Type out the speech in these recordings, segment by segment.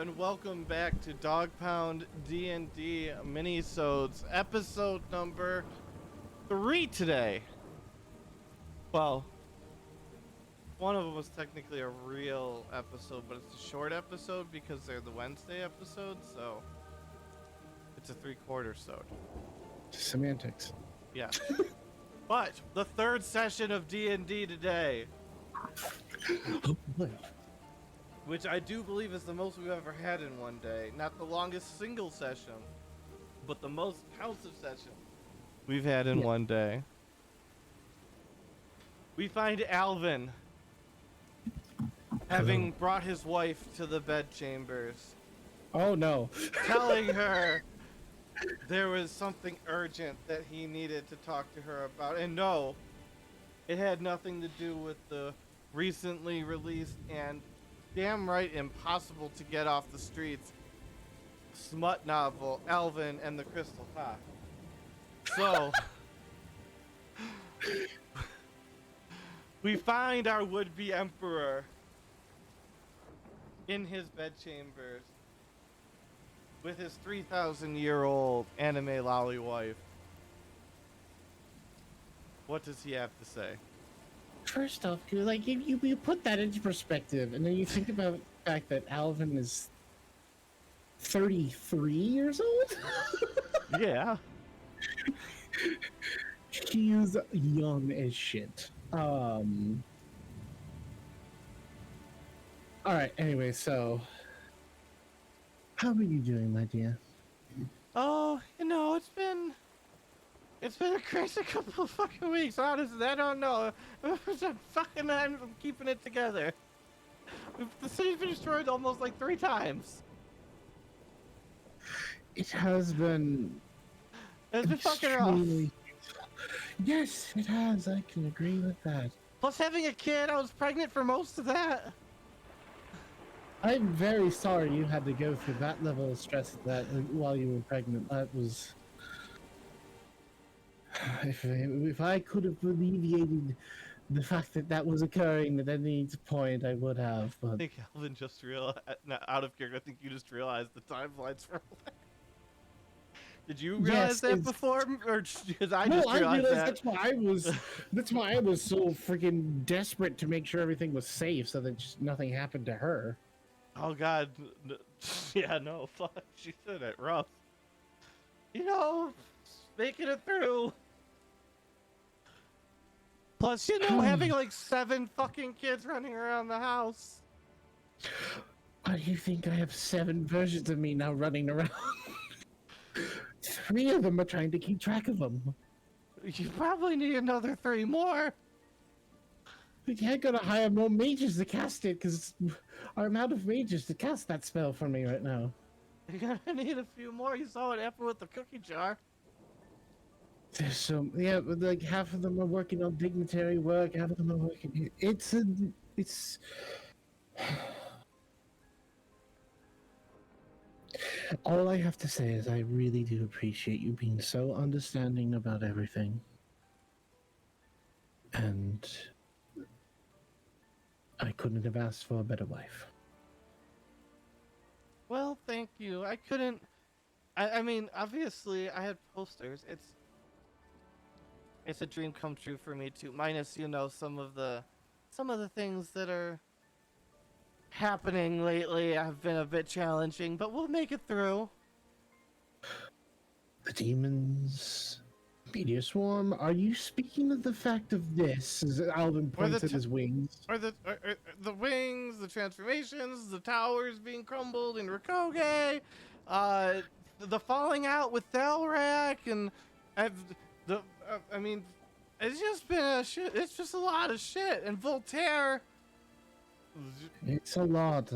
and welcome back to Dog Pound D&D Minisodes, episode number 3 today. Well, one of them was technically a real episode, but it's a short episode because they're the Wednesday episodes, so it's a 3/4-sode. Semantics. Yeah. But the third session of D&D today, which I do believe is the most we've ever had in one day. Not the longest single session, but the most counsive session we've had in one day. We find Alvin having brought his wife to the bedchambers, Oh no. telling her there was something urgent that he needed to talk to her about. And no, it had nothing to do with the recently released and damn right impossible to get off the streets smut novel Alvin and the Crystal Hawk. So we find our would-be emperor in his bedchambers with his 3,000-year-old anime lolly wife. What does he have to say? First off, you put that into perspective, and then you think about the fact that Alvin is 33 years old. Yeah. He is young as shit. All right. Anyway, so how are you doing, my dear? Oh, it's been a crazy couple of fucking weeks, honestly. I don't know. I'm keeping it together. The city's been destroyed almost like 3 times. It has been. It's been fucking rough. Yes, it has. I can agree with that. Plus having a kid, I was pregnant for most of that. I'm very sorry you had to go through that level of stress while you were pregnant. That was. If I could have alleviated the fact that was occurring at any point, I would have. But I think Alvin just realized, out of character, I think you just realized the timelines for that. Did you realize that before, or because I just realized that? That's why I was so freaking desperate to make sure everything was safe, so that just nothing happened to her. Oh God, yeah, no, fuck, she said it rough. Making it through. Plus, having like 7 fucking kids running around the house. Why do you think I have 7 versions of me now running around? 3 of them are trying to keep track of them. You probably need another 3 more. We can't go to hire more mages to cast it, because I'm out of mages to cast that spell for me right now. You're gonna need a few more. You saw what happened with the cookie jar. There's some, yeah, but like half of them are working on dignitary work, half of them are working. It's. All I have to say is I really do appreciate you being so understanding about everything. And I couldn't have asked for a better wife. Well, thank you. I couldn't. I mean, obviously, I had posters. It's a dream come true for me too. Minus, some of the things that are happening lately have been a bit challenging, but we'll make it through. The demons, meteor swarm. Are you speaking of the fact of this? As Alvin points at his wings. Or the wings, the transformations, the towers being crumbled in Rikoge, the falling out with Thalrak, and I mean, it's just been it's just a lot of shit. And Voltaire. It's a lot.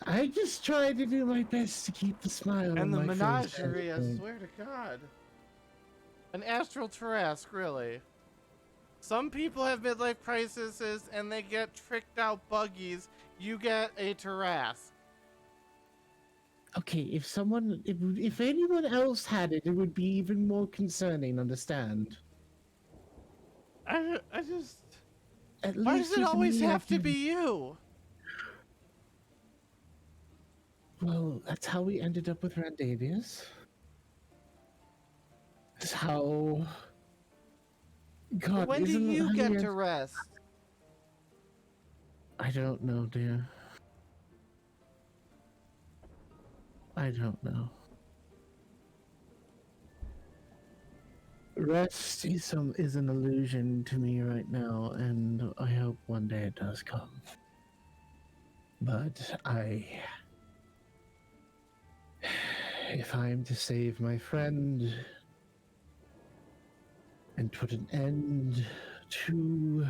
I just try to do my best to keep the smile on my face. And the menagerie, I swear to God. An astral Tarrasque, really. Some people have midlife crises and they get tricked out buggies. You get a Tarrasque. Okay, if anyone else had it, it would be even more concerning, understand? I just... At Why does least it with always me, have to be you? Well, that's how we ended up with Randavius. That's how. God, When do isn't that you how get we to end? rest? I don't know, dear. I don't know. Rest is an illusion to me right now, and I hope one day it does come. But if I am to save my friend and put an end to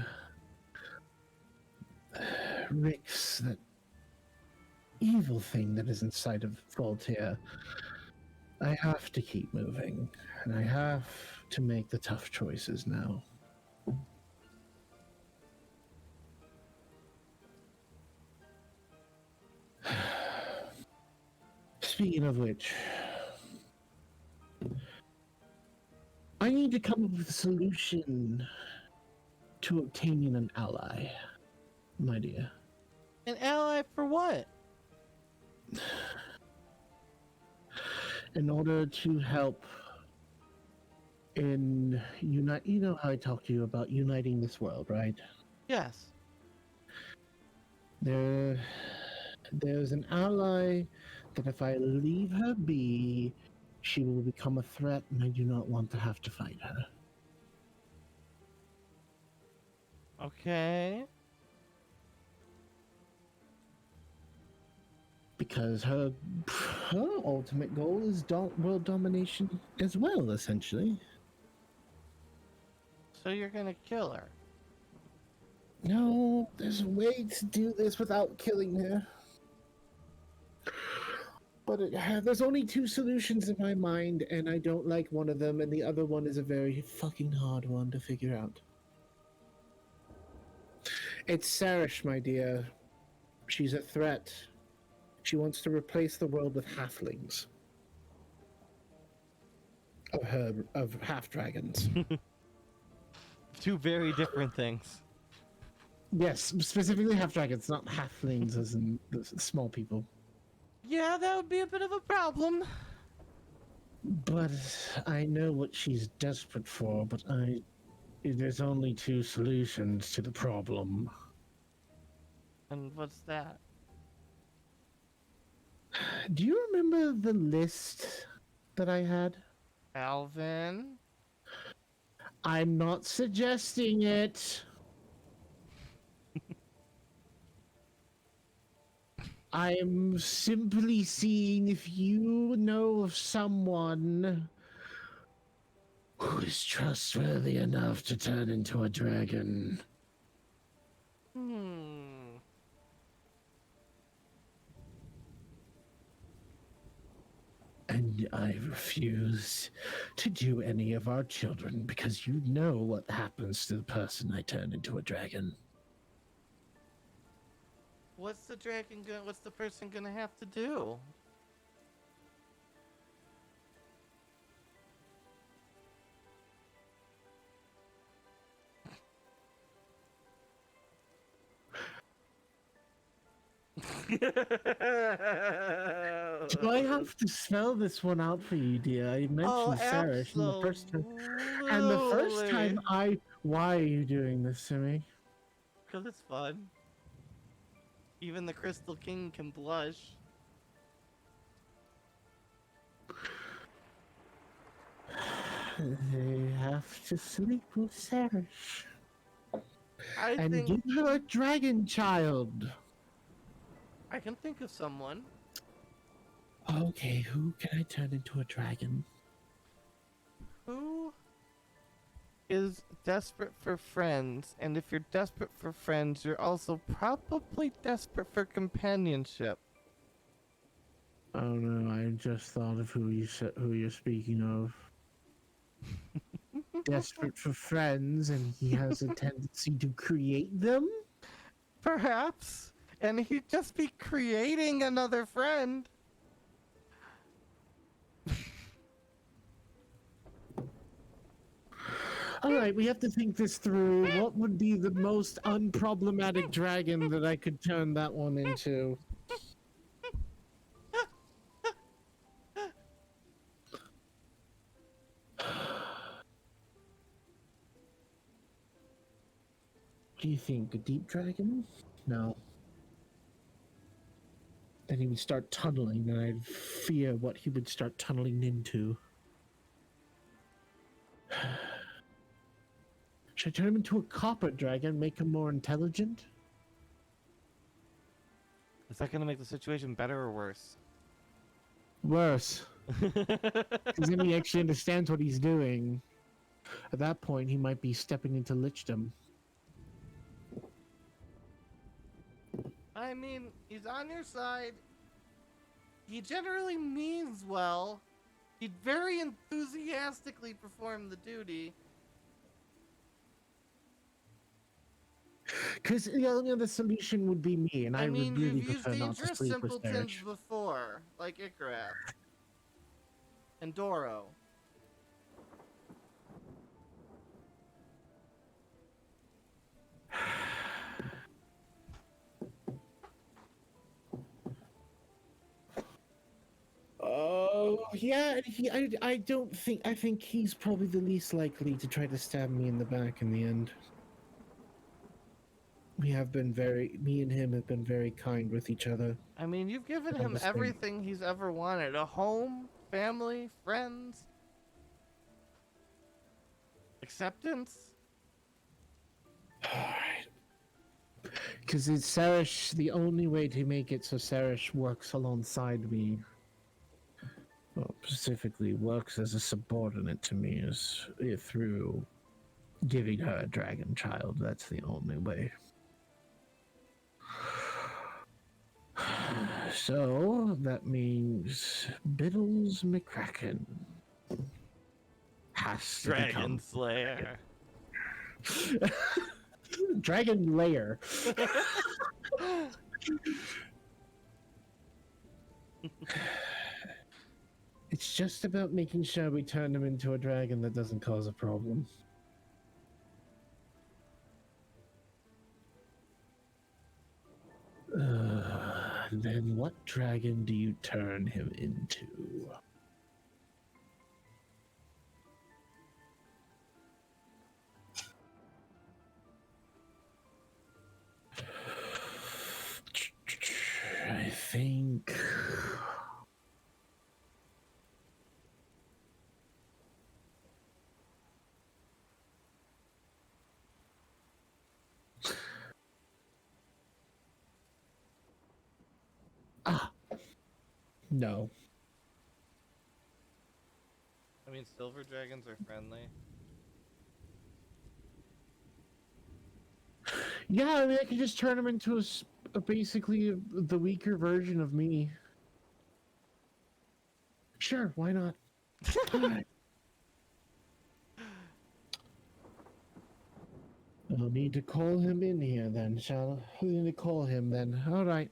Rick's, that evil thing that is inside of Voltaire, I have to keep moving, and I have to make the tough choices now. Speaking of which, I need to come up with a solution to obtaining an ally, my dear. An ally for what? In order to help in unite, you know how I talked to you about uniting this world, right? Yes. There's an ally that if I leave her be, she will become a threat, and I do not want to have to fight her. Okay. Because her ultimate goal is world domination as well, essentially. So you're gonna kill her. No, there's a way to do this without killing her. But there's only two solutions in my mind, and I don't like one of them, and the other one is a very fucking hard one to figure out. It's Sarish, my dear. She's a threat. She wants to replace the world with halflings. Of half dragons. Two very different things. Yes, specifically half dragons, not halflings as in the small people. Yeah, that would be a bit of a problem. But I know what she's desperate for, but there's only two solutions to the problem. And what's that? Do you remember the list that I had? Alvin? I'm not suggesting it. I'm simply seeing if you know of someone who is trustworthy enough to turn into a dragon. And I refuse to do any of our children because you know what happens to the person I turn into a dragon. What's the person gonna have to do? Do I have to spell this one out for you, dear? I Oh, mentioned Sarish in the first time. And the first time absolutely. why are you doing this to me? Because it's fun. Even the Crystal King can blush. They have to sleep with Sarish. I And think give her a dragon child. I can think of someone. Okay, who can I turn into a dragon? Who is desperate for friends, and if you're desperate for friends, you're also probably desperate for companionship. Oh no, I just thought of who you're speaking of. Desperate for friends, and he has a tendency to create them? Perhaps, and he'd just be creating another friend. Alright, we have to think this through. What would be the most unproblematic dragon that I could turn that one into? do you think? A deep dragon? No. Then he would start tunneling, and I'd fear what he would start tunneling into. Should I turn him into a copper dragon, make him more intelligent? Is that gonna make the situation better or worse? Worse. Because then he actually understands what he's doing. At that point, he might be stepping into lichdom. I mean, he's on your side. He generally means well. He'd very enthusiastically perform the duty. Because the only other solution would be me, and I mean, would really you've used prefer not to dangerous sleep with simpletons Serge. before, like Ikarat and Doro. Oh, yeah, I don't think, I think he's probably the least likely to try to stab me in the back in the end. Me and him have been very kind with each other. I mean, you've given I him understand. everything he's ever wanted. A home, family, friends, acceptance. Alright. Because it's Sarish, the only way to make it so Sarish works alongside me, well, specifically works as a subordinate to me, is through giving her a dragon child. That's the only way. So that means Biddles McCracken has to Dragon become Slayer. Dragon Lair. It's just about making sure we turn him into a dragon that doesn't cause a problem. Then what dragon do you turn him into? I think. No. I mean, silver dragons are friendly. Yeah, I mean, I could just turn him into basically the weaker version of me. Sure, why not? Alright. I'll need to call him in here then, shall I? We'll need to call him then. Alright.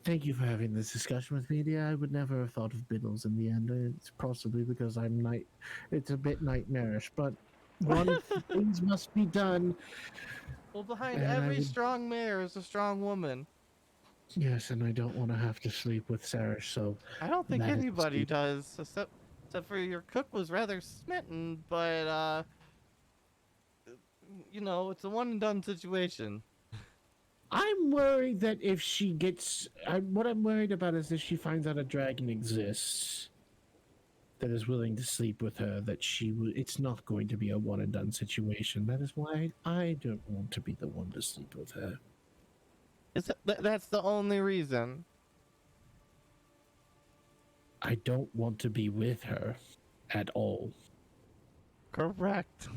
Thank you for having this discussion with me, dear. I would never have thought of Biddles in the end. It's possibly because it's a bit nightmarish, but things must be done. Well, behind And every strong mare is a strong woman. Yes, and I don't want to have to sleep with Sarish, so I don't think that is anybody sweet. does, except for your cook was rather smitten, but you know, it's a one and done situation. I'm worried that if she gets, what I'm worried about is if she finds out a dragon exists that is willing to sleep with her, that it's not going to be a one and done situation. That is why I don't want to be the one to sleep with her. That's the only reason. I don't want to be with her at all. Correct.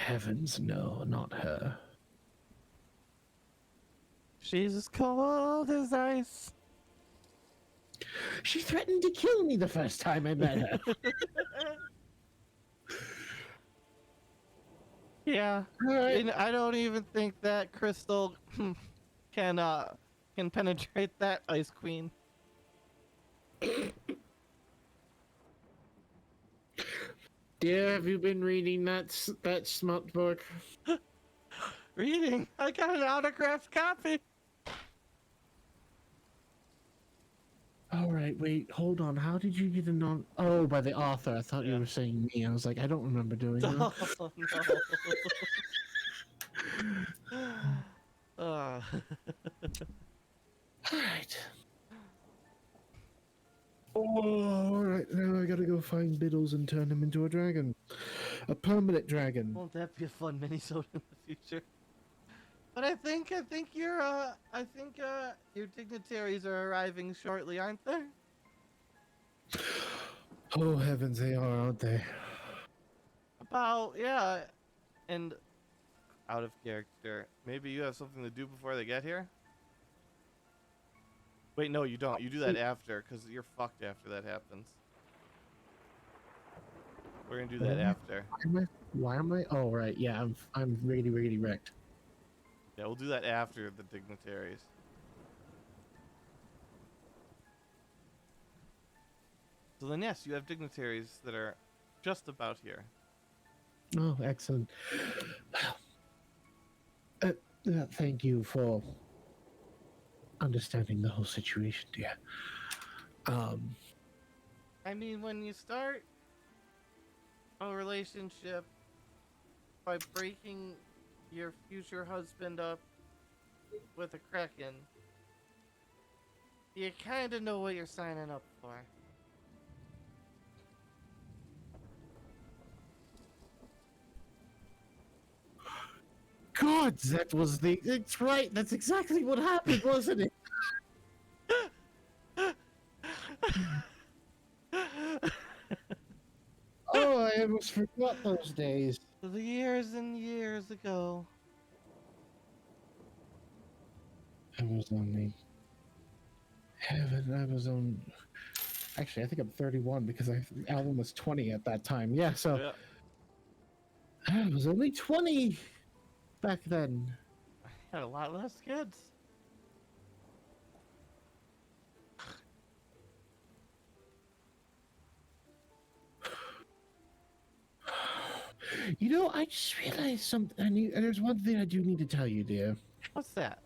Heavens, no, not her. She's as cold as ice. She threatened to kill me the first time I met her. Yeah. Alright. And I don't even think that crystal can penetrate that ice queen. Dear, have you been reading that smut book? Reading. I got an autographed copy. All right, wait, hold on. How did you get a non? Oh, by the author. I thought you Yeah. were saying me. I was like, I don't remember doing that. Oh no. uh, All right. Oh, all right. Now I gotta go find Biddles and turn him into a dragon, a permanent dragon. won't that be a fun minisode in the future? But I think your dignitaries are arriving shortly, aren't they? Oh heavens, they are, aren't they? About yeah, and out of character. Maybe you have something to do before they get here. Wait, no, you don't. You do that Wait, after, because you're fucked after that happens. We're gonna do what that am I? after. Why am I? Oh right, yeah. I'm really wrecked. Yeah, we'll do that after the dignitaries. So then, yes, you have dignitaries that are just about here. Oh, excellent. Thank you for understanding the whole situation, dear. Um, I mean, when you start a relationship by breaking your future husband up with a kraken, you kind of know what you're signing up for. God, that was the. It's right. That's exactly what happened, wasn't it? Oh, I almost forgot those days. The years and years ago. I was only heaven. I was on. Actually, I think I'm 31 because Alvin was 20 at that time. Yeah, so Yeah. I was only 20 back then. I had a lot less kids. You know, I just realized something. There's one thing I do need to tell you, dear. What's that?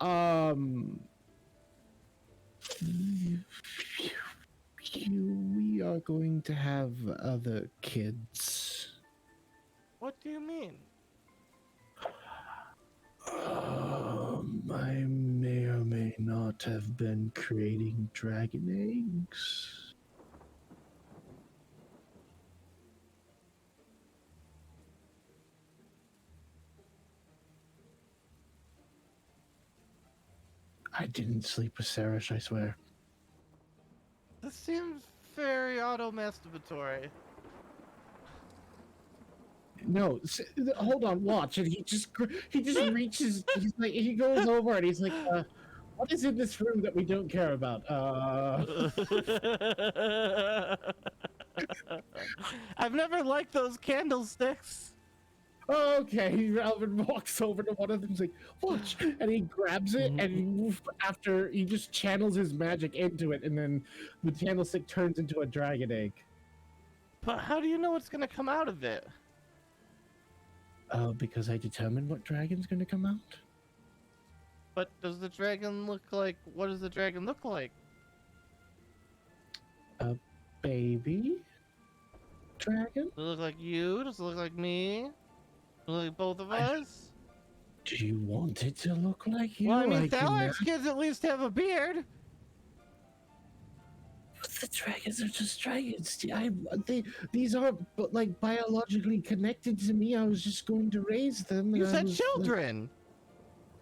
Um, we are going to have other kids. What do you mean? I may or may not have been creating dragon eggs. I didn't sleep with Sarish, I swear. This seems very auto-masturbatory. No, hold on, watch. And he just reaches. He's like he goes over and he's like, "What is in this room that we don't care about?" I've never liked those candlesticks. Okay. Alvin walks over to one of them. He's like, "Watch," and he grabs it, and after he just channels his magic into it, and then the candlestick turns into a dragon egg. But how do you know what's gonna come out of it? Because I determined what dragon's gonna come out. But does the dragon look like? What does the dragon look like? A baby dragon. Does it look like you? Does it look like me? Does it look like both of us? Do you want it to look like you? Well, I mean, I can Thalar's kids at least have a beard. But the dragons are just dragons. These aren't like biologically connected to me. I was just going to raise them. You And said children.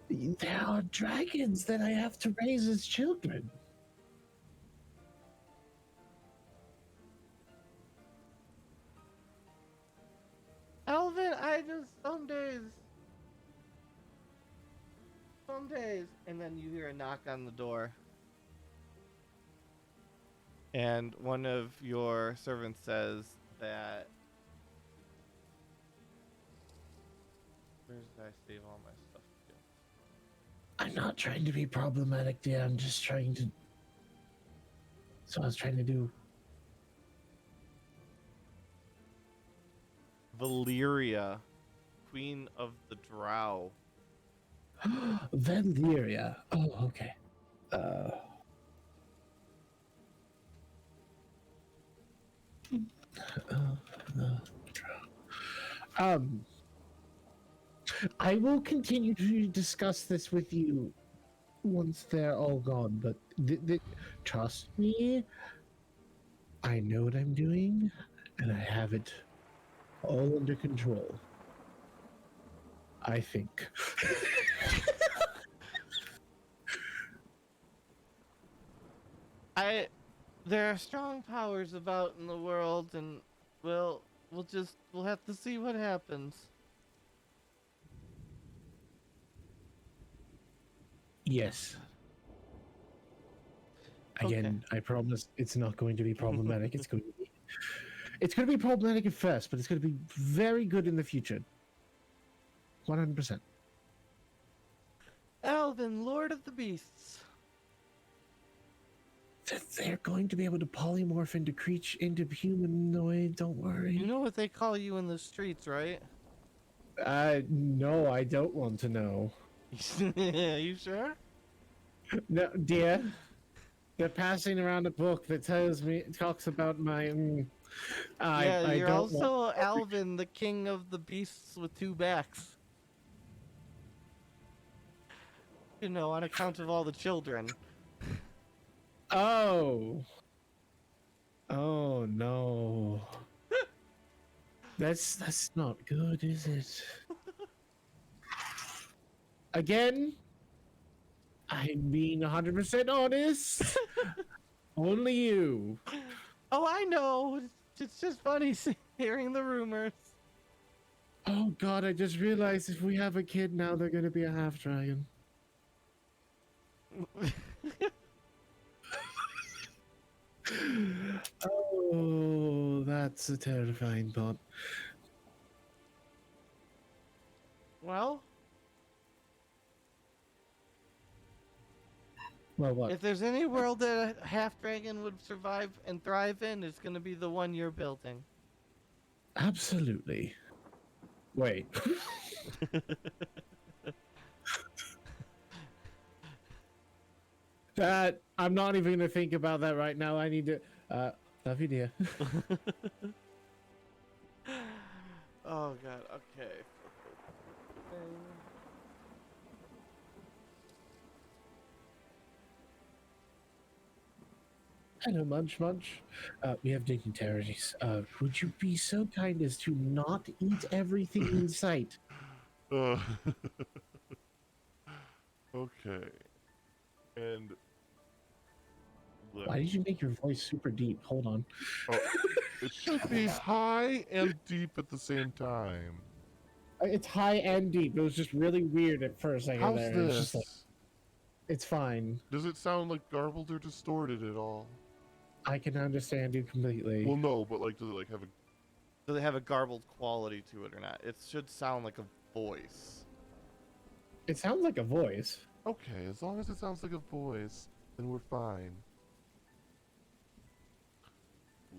There are dragons that I have to raise as children. Alvin, I just some days, and then you hear a knock on the door. And one of your servants says that. Where did I save all my stuff to? I'm not trying to be problematic, dear. I'm just trying to. So I was trying to do. Valyria, Queen of the Drow. Venlyria. Oh, okay. Uh, um, I will continue to discuss this with you once they're all gone, but trust me, I know what I'm doing, and I have it all under control. I think. There are strong powers about in the world, and we'll have to see what happens. Yes. Okay. Again, I promise it's not going to be problematic. It's going to be problematic at first, but it's going to be very good in the future. 100%. Alvin, Lord of the Beasts. They're going to be able to polymorph into humanoid. Don't worry. You know what they call you in the streets, right? No, I don't want to know. You sure? No, dear. They're passing around a book that talks about my. Yeah, I you're don't want. also Alvin, the king of the beasts with two backs. You know, on account of all the children. Oh. Oh no. That's not good, is it? Again, I'm being 100% honest. Only you. Oh, I know. It's just funny hearing the rumors. Oh god, I just realized if we have a kid now, they're gonna be a half dragon. Oh, that's a terrifying thought. Well, Well, what? if there's any world that a half dragon would survive and thrive in, it's gonna be the one you're building. Absolutely. Wait. I'm not even gonna think about that right now. I need to. Love you, dear. Oh god. Okay. Hello, Munch Munch. We have dignitaries. Would you be so kind as to not eat everything in sight? Uh, okay. And Why did you make your voice super deep? Hold on. oh, it should be high and deep at the same time. It's high and deep. It was just really weird at first. I How's there. It's just like this? it's fine. Does it sound like garbled or distorted at all? I can understand you completely. Well, no, but like, does it like have a? Do they have a garbled quality to it or not? It should sound like a voice. It sounds like a voice. Okay, as long as it sounds like a voice, then we're fine.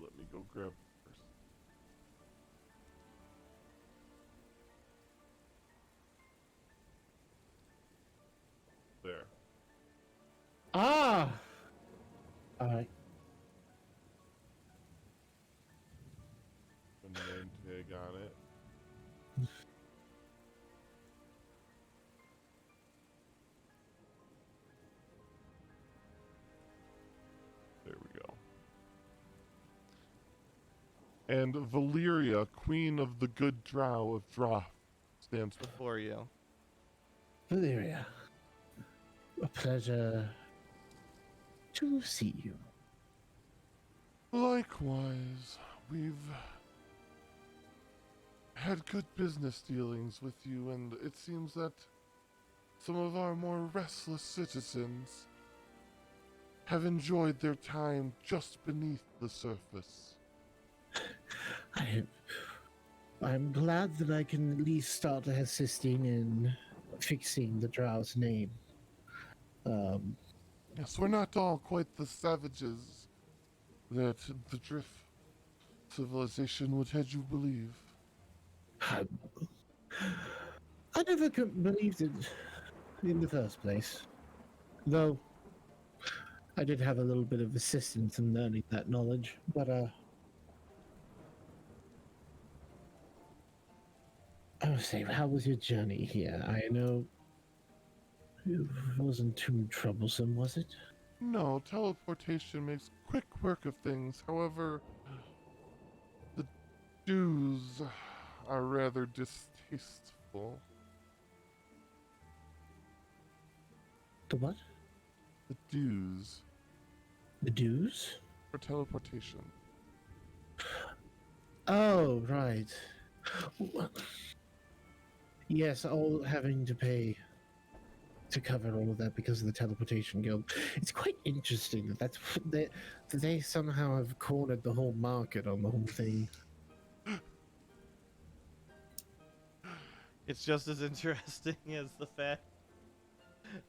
Let me go grab first. There. Ah. All right. And then tag on it. There we go. And Valyria, Queen of the Good Drow of Droth, stands Before you. Valeria, a pleasure to see you. Likewise, we've had good business dealings with you, and it seems that some of our more restless citizens have enjoyed their time just beneath the surface. I'm glad that I can at least start assisting in fixing the Drow's name. Yes, we're not all quite the savages that the Drift civilization would have you believe. I never believed it in the first place. Though, I did have a little bit of assistance in learning that knowledge, but I would say, how was your journey here? I know it wasn't too troublesome, was it? No, teleportation makes quick work of things. However, the dues are rather distasteful. The what? The dues The dues? for teleportation. Oh, right. Well, yes, all having to pay to cover all of that because of the teleportation guild. It's quite interesting that they somehow have cornered the whole market on the whole thing. It's just as interesting as the fact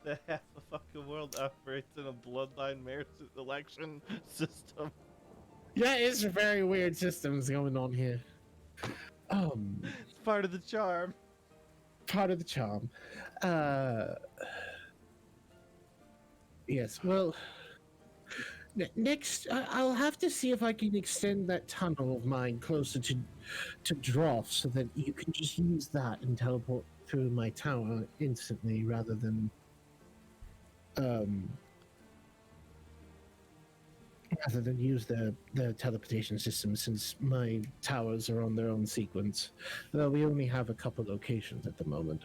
that half the fucking world operates in a bloodline marriage election system. Yeah, it's very weird systems going on here. It's part of the charm. Part of the charm. Yes, well, next, I'll have to see if I can extend that tunnel of mine closer to Droth so that you can just use that and teleport through my tower instantly um, rather than use the teleportation system since my towers are on their own sequence. Though we only have a couple locations at the moment.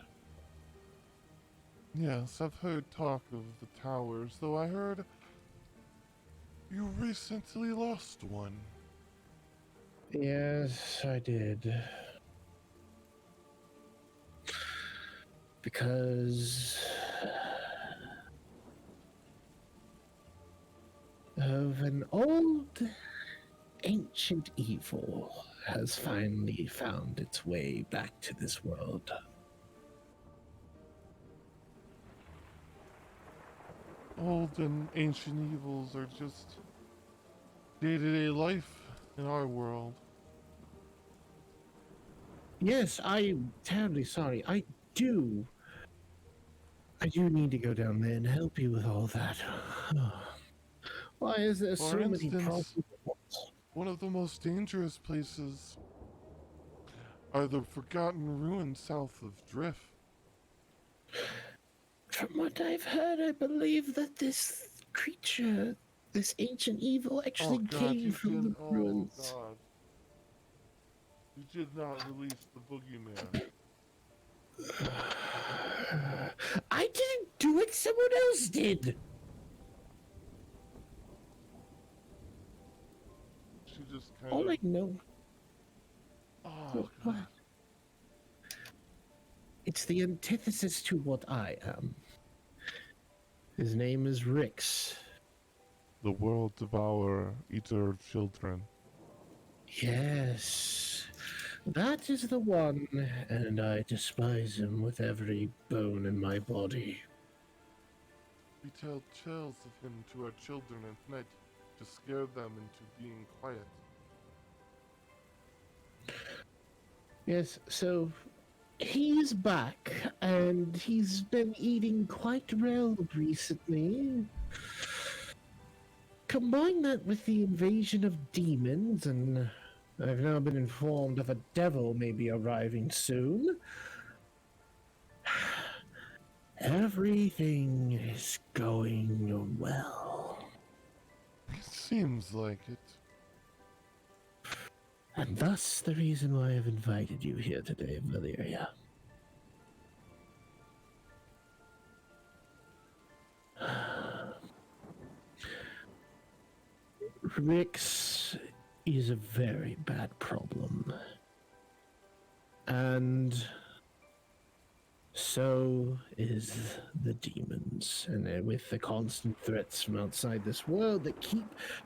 Yes, I've heard talk of the towers, though I heard you recently lost one. Yes, I did. Because of an old ancient evil has finally found its way back to this world. Old and ancient evils are just day-to-day life in our world. Yes, I'm terribly sorry. I do need to go down there and help you with all that. Why is there For so many instance, problems? one of the most dangerous places are the Forgotten Ruins south of Drift. From what I've heard, I believe that this creature, this ancient evil, actually came from the ruins. Oh God. You did not release the boogeyman. I didn't do it, someone else did. She just kind All of. I know. Oh What? God. It's the antithesis to what I am. His name is Rix. The world devourer, eater of children. Yes, that is the one, and I despise him with every bone in my body. We tell tales of him to our children at night to scare them into being quiet. Yes, so he's back, and he's been eating quite well recently. Combine that with the invasion of demons, and I've now been informed of a devil may be arriving soon. Everything is going well. It seems like it. And thus the reason why I've invited you here today, Valeria. Rix is a very bad problem. And so is the demons. And with the constant threats from outside this world that keep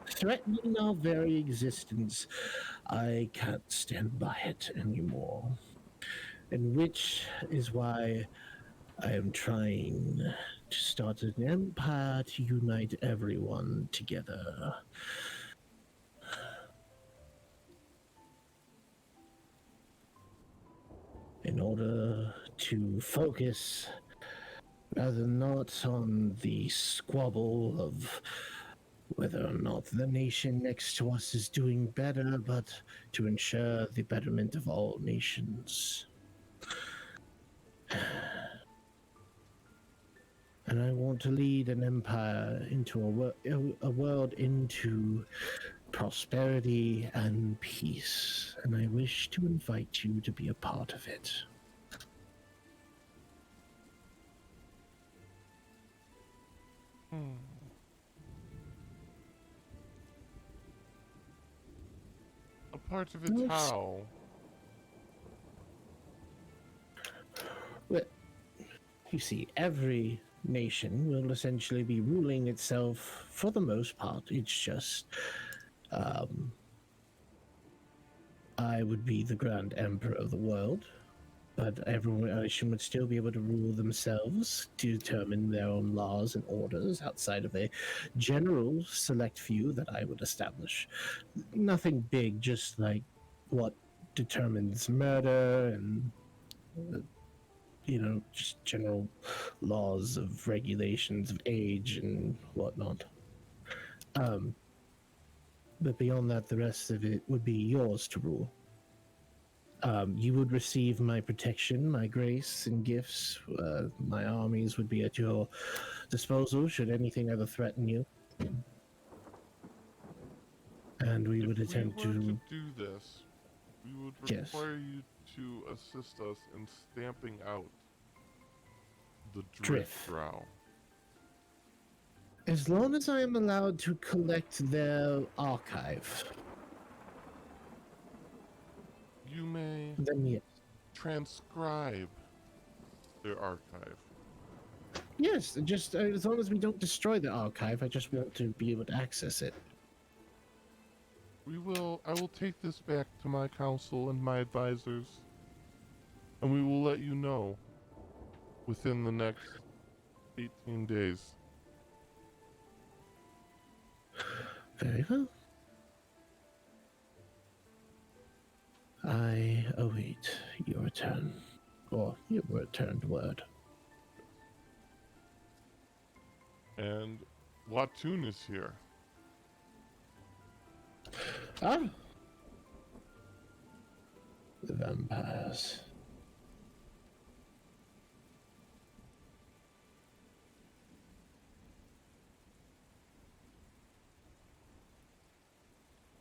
threatening our very existence, I can't stand by it anymore. And which is why I am trying to start an empire to unite everyone together. In order to focus rather not on the squabble of whether or not the nation next to us is doing better, but to ensure the betterment of all nations. And I want to lead an empire into a world into prosperity and peace, and I wish to invite you to be a part of it. A part of it Yes. how? Well, you see, every nation will essentially be ruling itself for the most part. It's just, I would be the Grand Emperor of the world, but every nation would still be able to rule themselves, to determine their own laws and orders outside of a general select few that I would establish. Nothing big, just like what determines murder and just general laws of regulations of age and whatnot. But beyond that, the rest of it would be yours to rule. You would receive my protection, my grace, and gifts. My armies would be at your disposal should anything ever threaten you. And we would If we attempt were to to. do this, we would Yes. require you to assist us in stamping out the Drift. Drow. As long as I am allowed to collect their archive, You may then yes. transcribe their archive. Yes, just as long as we don't destroy the archive, I just want to be able to access it. I will take this back to my council and my advisors, and we will let you know within the next 18 days. Very well. I await your return, or your returned word. And Watun is here. Ah! The vampires.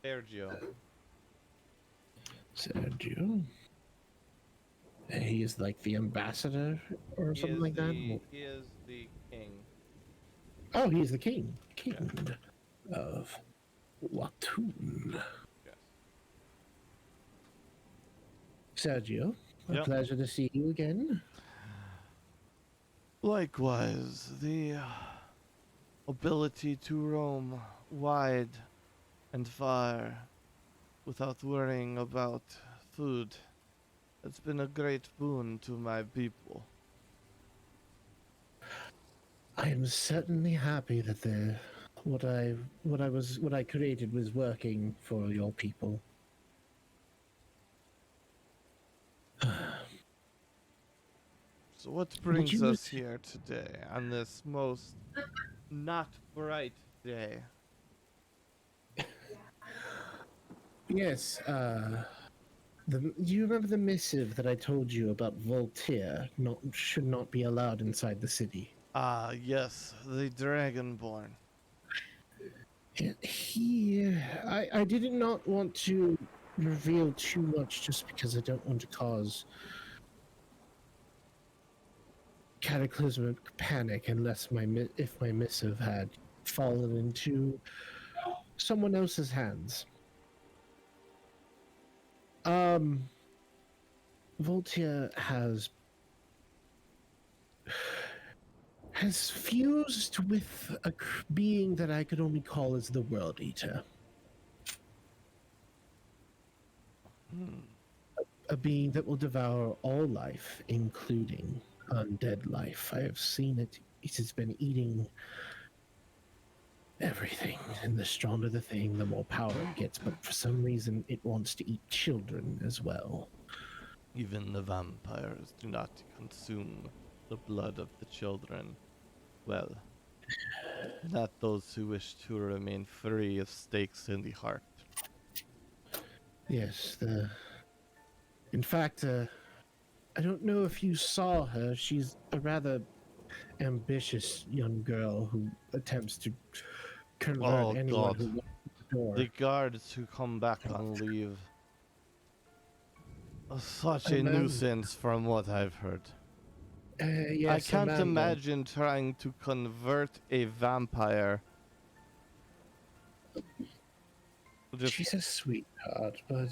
Sergio. Sergio? He is like the ambassador or something like that? He is the king. Oh, he's the king. King of Watun. Yes. Sergio, a Yep. pleasure to see you again. Likewise, the ability to roam wide and far without worrying about food has been a great boon to my people. I am certainly happy that what I created was working for your people. So what brings you us here today on this most not bright day? Yes, do you remember the missive that I told you about Voltaire should not be allowed inside the city? Ah, yes, the Dragonborn. I did not want to reveal too much just because I don't want to cause cataclysmic panic unless if my missive had fallen into someone else's hands. Voltaire has fused with a being that I could only call as the World Eater. A being that will devour all life, including undead life. I have seen it. It has been eating everything, and the stronger the thing, the more power it gets. But for some reason, it wants to eat children as well. Even the vampires do not consume the blood of the children. Well, Not those who wish to remain free of stakes in the heart. Yes, in fact, I don't know if you saw her. She's a rather ambitious young girl who attempts to convert Oh anyone god. who walks the door. The guards who come back on leave are such a Amanda. nuisance from what I've heard. I Yes, can't Amanda. imagine trying to convert a vampire. Just She's a sweetheart, but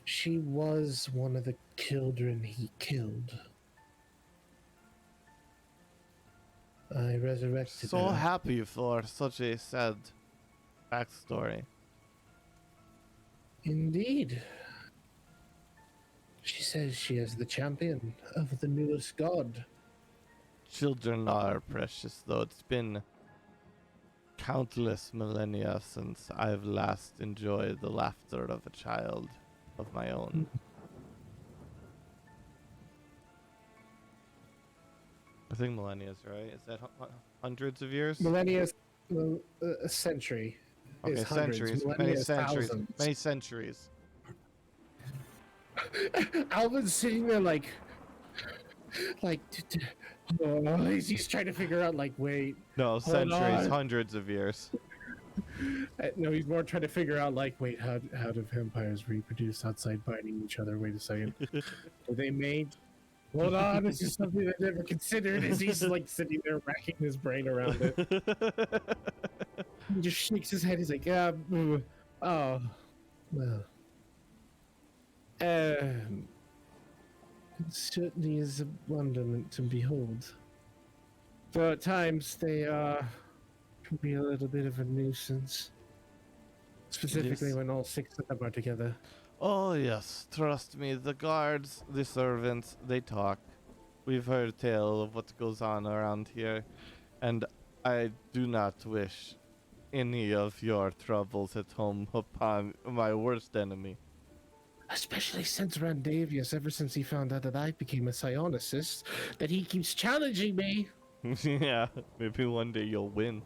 she was one of the children he killed. I resurrected so her. happy for such a sad backstory. Indeed. She says she is the champion of the newest god. Children are precious, though. It's been countless millennia since I've last enjoyed the laughter of a child of my own. I think millennia is right. Is that hundreds of years? Millennia is a century. Okay, Is hundreds. centuries. Millennia Many is centuries. thousands. Many centuries. Alvin's sitting there like, oh, he's trying to figure out, like, wait. No, centuries. on. Hundreds of years. No, he's more trying to figure out, like, wait, how do vampires reproduce outside biting each other? Wait a second. Do they mate? Hold on, this is something I never considered. As he's like sitting there racking his brain around it. He just shakes his head. He's like, oh, well. It certainly is a wonderment to behold. Though at times they can be a little bit of a nuisance. Specifically Yes. when all six of them are together. Oh yes, trust me, the guards, the servants, they talk. We've heard tale of what goes on around here, and I do not wish any of your troubles at home upon my worst enemy. Especially since Randavius, ever since he found out that I became a psionicist, that he keeps challenging me. Yeah, maybe one day you'll win.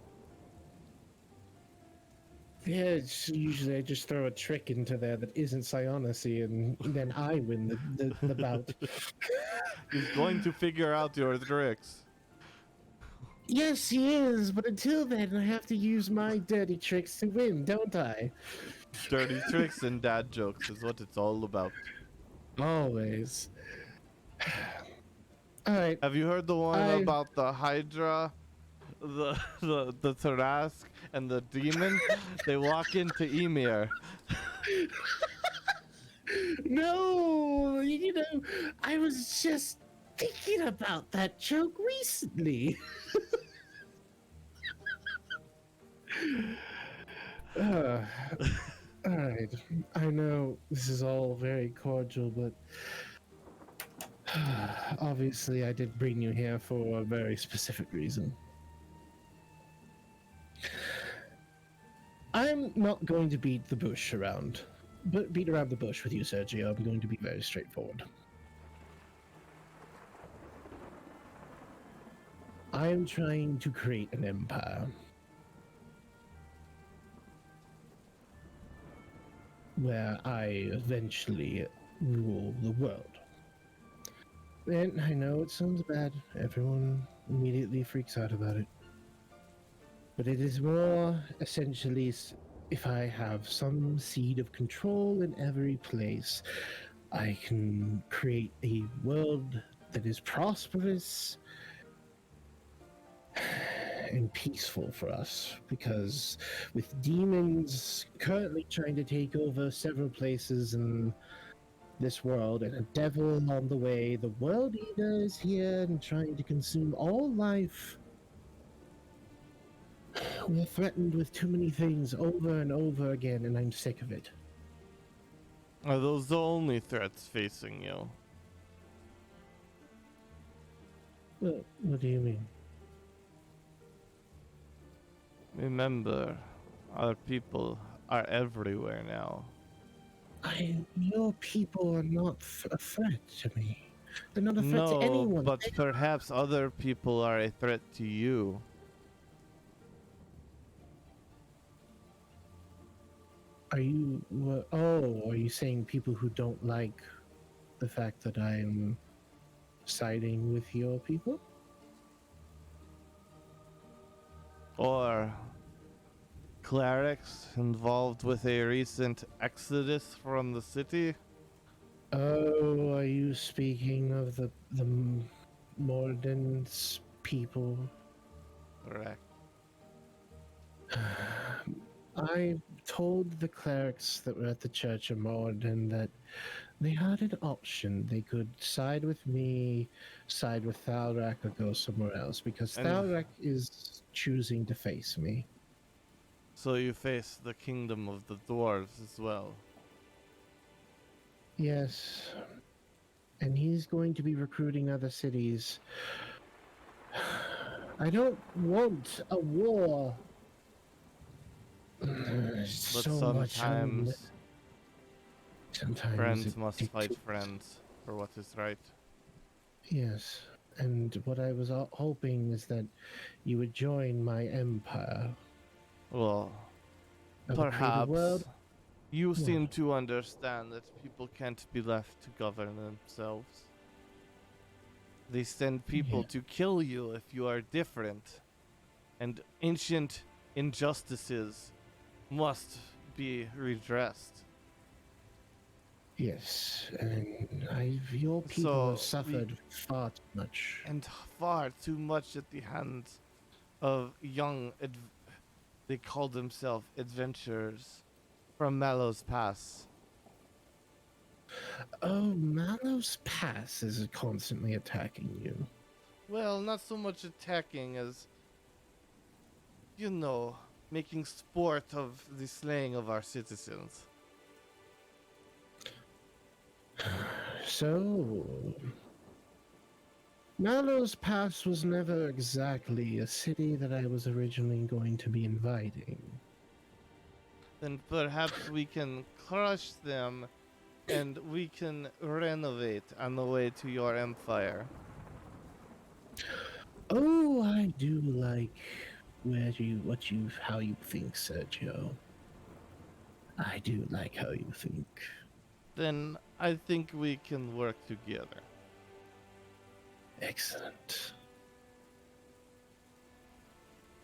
Yeah, usually I just throw a trick into there that isn't psionicy, and then I win the bout. He's going to figure out your tricks. Yes, he is, but until then, I have to use my dirty tricks to win, don't I? Dirty tricks and dad jokes is what it's all about. Always. Alright. Have you heard the one about the Hydra, the Tarask, and the demon? They walk into Emir. No, you know, I was just thinking about that joke recently. Alright, I know this is all very cordial, but obviously I did bring you here for a very specific reason. I'm not going to beat the bush around, but beat around the bush with you, Sergio. I'm going to be very straightforward. I am trying to create an empire where I eventually rule the world. And I know it sounds bad. Everyone immediately freaks out about it. But it is more essentially if I have some seed of control in every place, I can create a world that is prosperous and peaceful for us. Because with demons currently trying to take over several places in this world and a devil on the way, the World Eater is here and trying to consume all life. We're threatened with too many things over and over again, and I'm sick of it. Are those the only threats facing you? What do you mean? Remember, our people are everywhere now. Your people are not a threat to me. They're not a threat to No, anyone. but perhaps other people are a threat to you. are you saying people who don't like the fact that I'm siding with your people? Or clerics involved with a recent exodus from the city? Oh, are you speaking of the Mordens people? Correct. I told the clerics that were at the Church of Morden that they had an option. They could side with me, side with Thalrak, or go somewhere else because And Thalrak is choosing to face me. so you face the kingdom of the dwarves as well. Yes, and he's going to be recruiting other cities. I don't want a war. There's But so much on. Sometimes friends it must fight dictates. friends for what is right. Yes, and what I was hoping is that you would join my empire. Well, I would create a world. perhaps you What? seem to understand that people can't be left to govern themselves. They send people Yeah. to kill you if you are different, and ancient injustices must be redressed. Yes, and your people have So we suffered far too much. and far too much at the hands of young they call themselves adventurers from Mallow's Pass. Oh, Mallows Pass is constantly attacking you. Well, not so much attacking as, you know, making sport of the slaying of our citizens. So, Mallows Pass was never exactly a city that I was originally going to be inviting. Then perhaps we can crush them and we can renovate on the way to your empire. Oh, I do like how you think, Sergio. I do like how you think. Then I think we can work together. Excellent.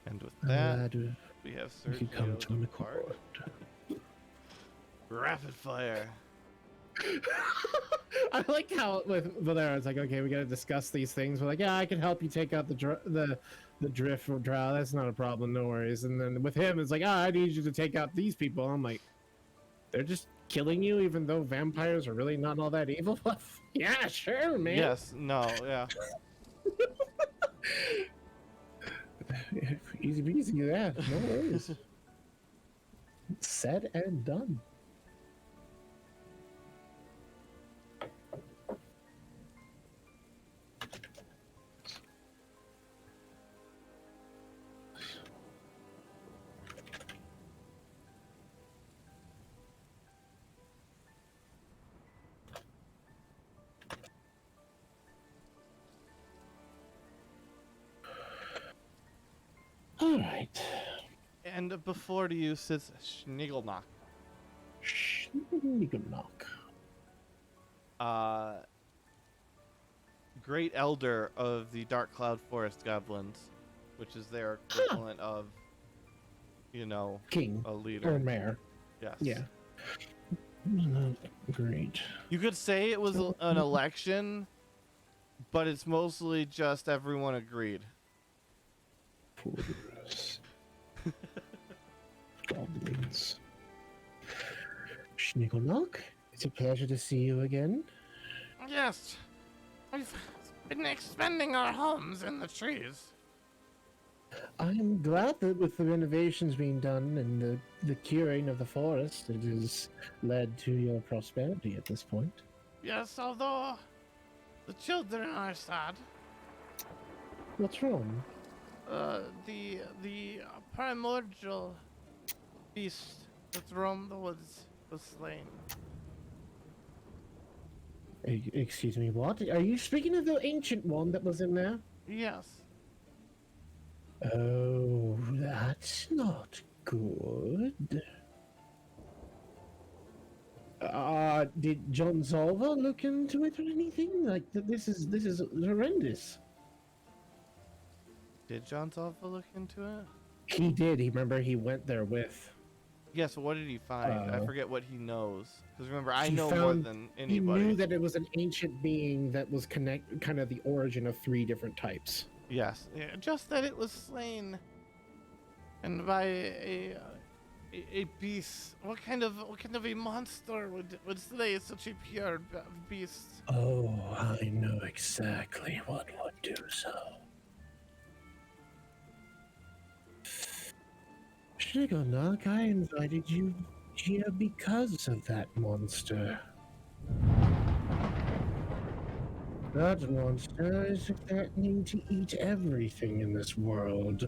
And with I'm that, glad we have we could come Sergio to an depart. accord. Rapid fire. I like how with Valera, it's like, okay, we gotta discuss these things. We're like, yeah, I can help you take out the drift from drow. That's not a problem, no worries. And then with him, it's like, I need you to take out these people. I'm like, they're just killing you, even though vampires are really not all that evil. Yeah, sure, man. Yes, no, yeah. Easy peasy, yeah, no worries. Said and done. All right. And before you sits Schnigelnock. Schnigelnock. Uh, Great Elder of the Dark Cloud Forest Goblins, which is their equivalent of, you know, King a leader. or mayor. Yes. Yeah. Great. You could say it was an election, but it's mostly just everyone agreed. Forest. Goblins. Schnigelnock, it's a pleasure to see you again. Yes. We've been expanding our homes in the trees. I'm glad that with the renovations being done and the curing of the forest, it has led to your prosperity at this point. Yes, although the children are sad. What's wrong? The primordial beast that roamed the woods was slain. Excuse me, what? Are you speaking of the ancient one that was in there? Yes. Oh, that's not good. Did John Zolva look into it or anything? Like, this is horrendous. Did John Zalfa look into it? He did. He remember he went there with. Yeah, so what did he find? I Uh, forget what he knows. Because remember, I he know more found. than He knew anybody. that it was an ancient being that was kind of the origin of 3 different types. Yes, yeah, just that it was slain, and by a beast. What kind of a monster would slay such a pure beast? Oh, I know exactly what would do so. Shigonak, I invited you here because of that monster. That monster is threatening to eat everything in this world.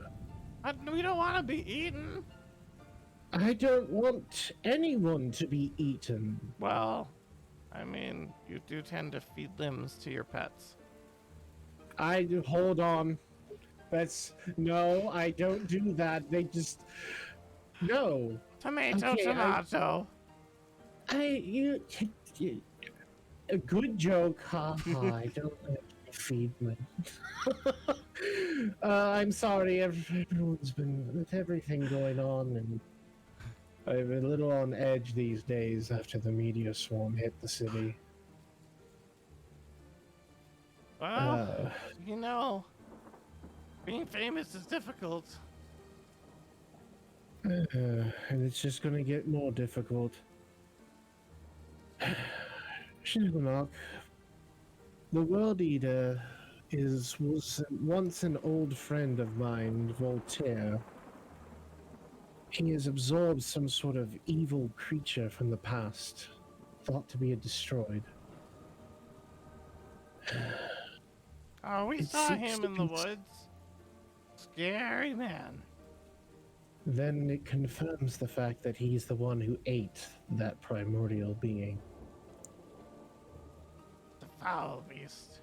We don't want to be eaten. I don't want anyone to be eaten. Well, I mean, you do tend to feed limbs to your pets. Hold on. No, I don't do that. They just no. Tomato, Okay, tomato. you, a good joke, haha. I don't like to feed my. I'm sorry, everyone's been with everything going on, and I'm a little on edge these days after the meteor swarm hit the city. Well, Uh, you know, being famous is difficult. and it's just gonna get more difficult. Shinnok, the World Eater was once an old friend of mine, Voltaire. He has absorbed some sort of evil creature from the past, thought to be destroyed. Oh, we It saw seems him to in the be. woods. Scary man. Then it confirms the fact that he's the one who ate that primordial being. The foul beast.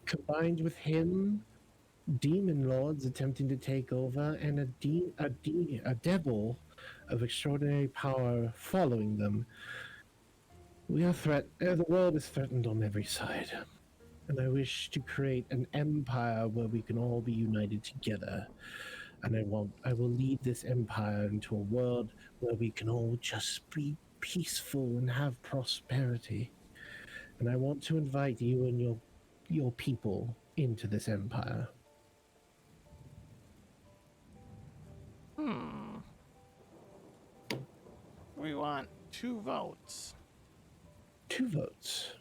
Combined with him, demon lords attempting to take over, and a devil of extraordinary power following them. The world is threatened on every side, and I wish to create an empire where we can all be united together. And I will lead this empire into a world where we can all just be peaceful and have prosperity. And I want to invite you and your people into this empire. Hmm. We want 2 votes. 2 votes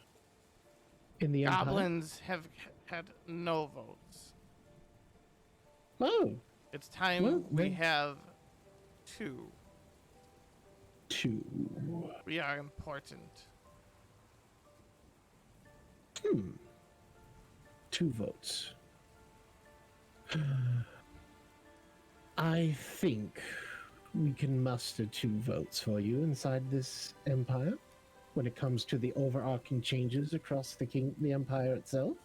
in the empire. Goblins have had no votes. Oh, It's time well, we then have 2. 2. We are important. 2 votes. I think we can muster 2 votes for you inside this empire when it comes to the overarching changes across the empire itself.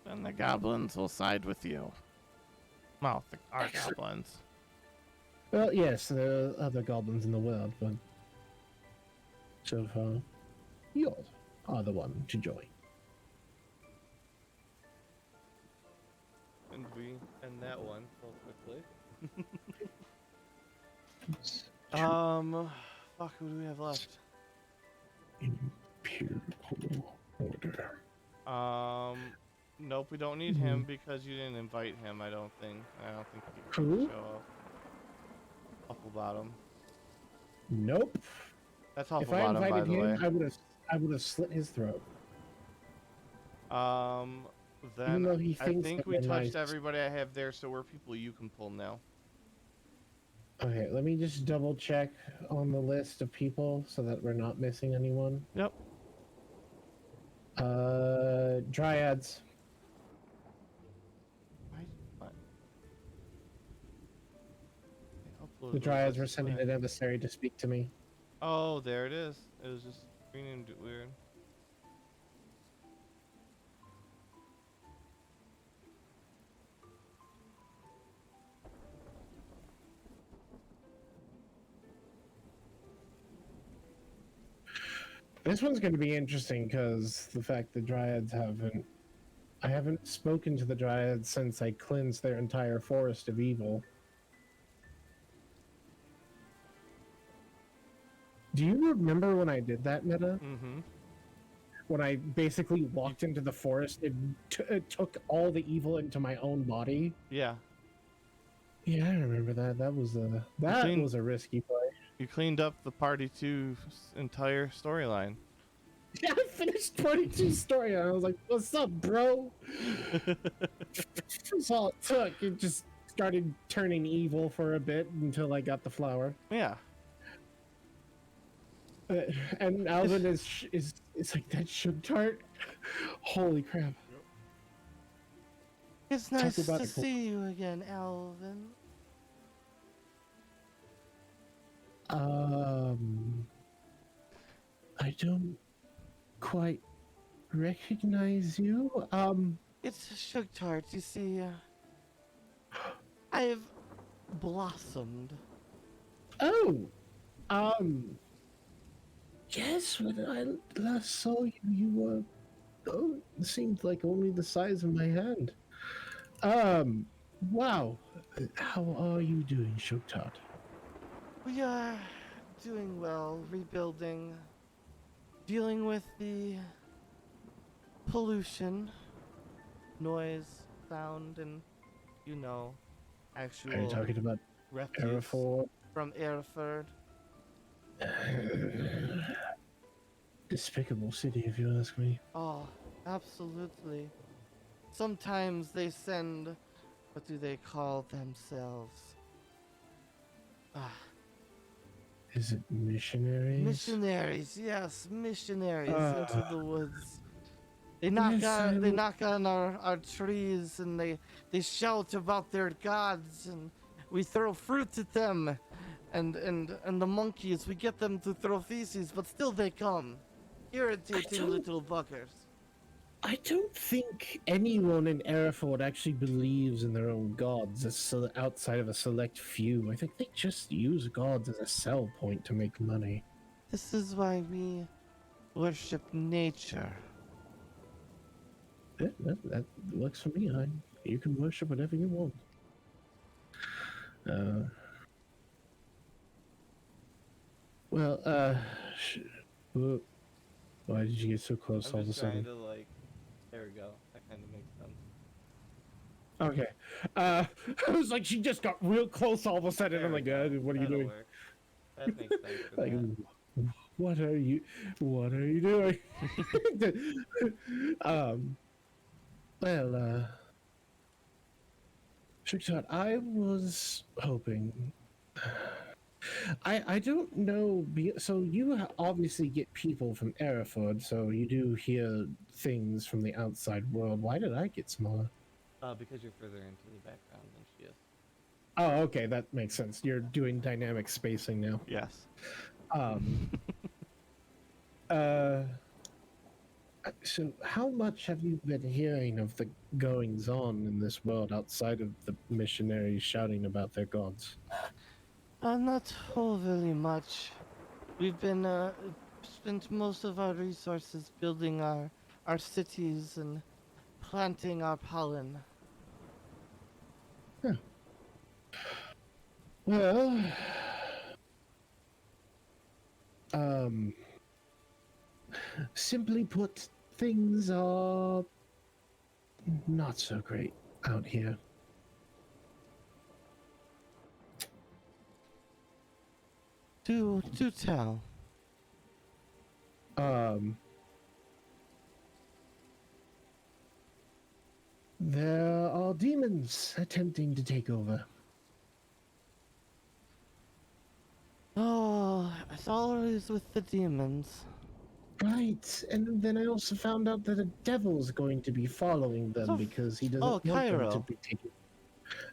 Then the goblins will side with you. Well, our goblins. Well, yes, there are other goblins in the world, but so far, you are the one to join. And we end that one real quickly. Fuck, who do we have left? Imperial order. Nope, we don't need him because you didn't invite him. I don't think he can Who? show up. Hufflebottom. Nope. That's If I Hufflebottom, by invited the him, way. I would have slit his throat. Then though he I thinks think that we we're touched nice. everybody I have there, so we're people you can pull now. Okay, let me just double check on the list of people so that we're not missing anyone. Yep. Dryads. What? The Dryads were sending an emissary to speak to me. Oh, there it is. It was just renamed it weird. This one's going to be interesting because the fact the Dryads haven't. I haven't spoken to the Dryads since I cleansed their entire forest of evil. Do you remember when I did that, Meta? Mm-hmm. When I basically walked into the forest and took all the evil into my own body? Yeah. Yeah, I remember that. That was a risky play. You cleaned up the Party 2's entire storyline. Yeah, I finished 22 story and I was like, "What's up, bro?" That's all it took. It just started turning evil for a bit until I got the flower. Yeah. And Alvin is like that sugar tart. Holy crap! It's nice to see you again, Alvin. I don't quite recognize you. It's sugar tart. You see, I've blossomed. Oh, yes. When I last saw you, you were. Oh, it seemed like only the size of my hand. Wow. How are you doing, Shugtart? We are doing well, rebuilding, dealing with the pollution, noise, sound, and, actual Are you talking about refuse Hereford? from Ereford. Despicable city, if you ask me. Oh, absolutely. Sometimes they send, what do they call themselves? Ah, Is it missionaries? missionaries, yes, missionaries Ah. into the woods. They Yes, knock on our trees and they shout about their gods and we throw fruit at them and the monkeys, we get them to throw feces, but still they come. Irritating little buggers. I don't think anyone in Hereford actually believes in their own gods outside of a select few. I think they just use gods as a sell point to make money. This is why we worship nature. Yeah, that works for me. You can worship whatever you want. Well, why did you get so close all of a sudden? There we go. That kind of makes sense. Okay. I was like, she just got real close all of a sudden. There I'm we like, go. what are you That'll doing? work. That makes sense for Like, that. what are you doing? um, well, Shukshot, I was hoping. I don't know. So you obviously get people from Hereford, so you do hear things from the outside world. Why did I get smaller? Because you're further into the background than she is. Oh, okay, that makes sense. You're doing dynamic spacing now. Yes. So how much have you been hearing of the goings on in this world outside of the missionaries shouting about their gods? Not overly much. We've been spent most of our resources building our cities and planting our pollen. Huh. Well, simply put, things are not so great out here. Do tell. There are demons attempting to take over. Oh, it's always with the demons. Right, and then I also found out that a devil's going to be following them So- because he doesn't oh, want them Cairo. to be taken.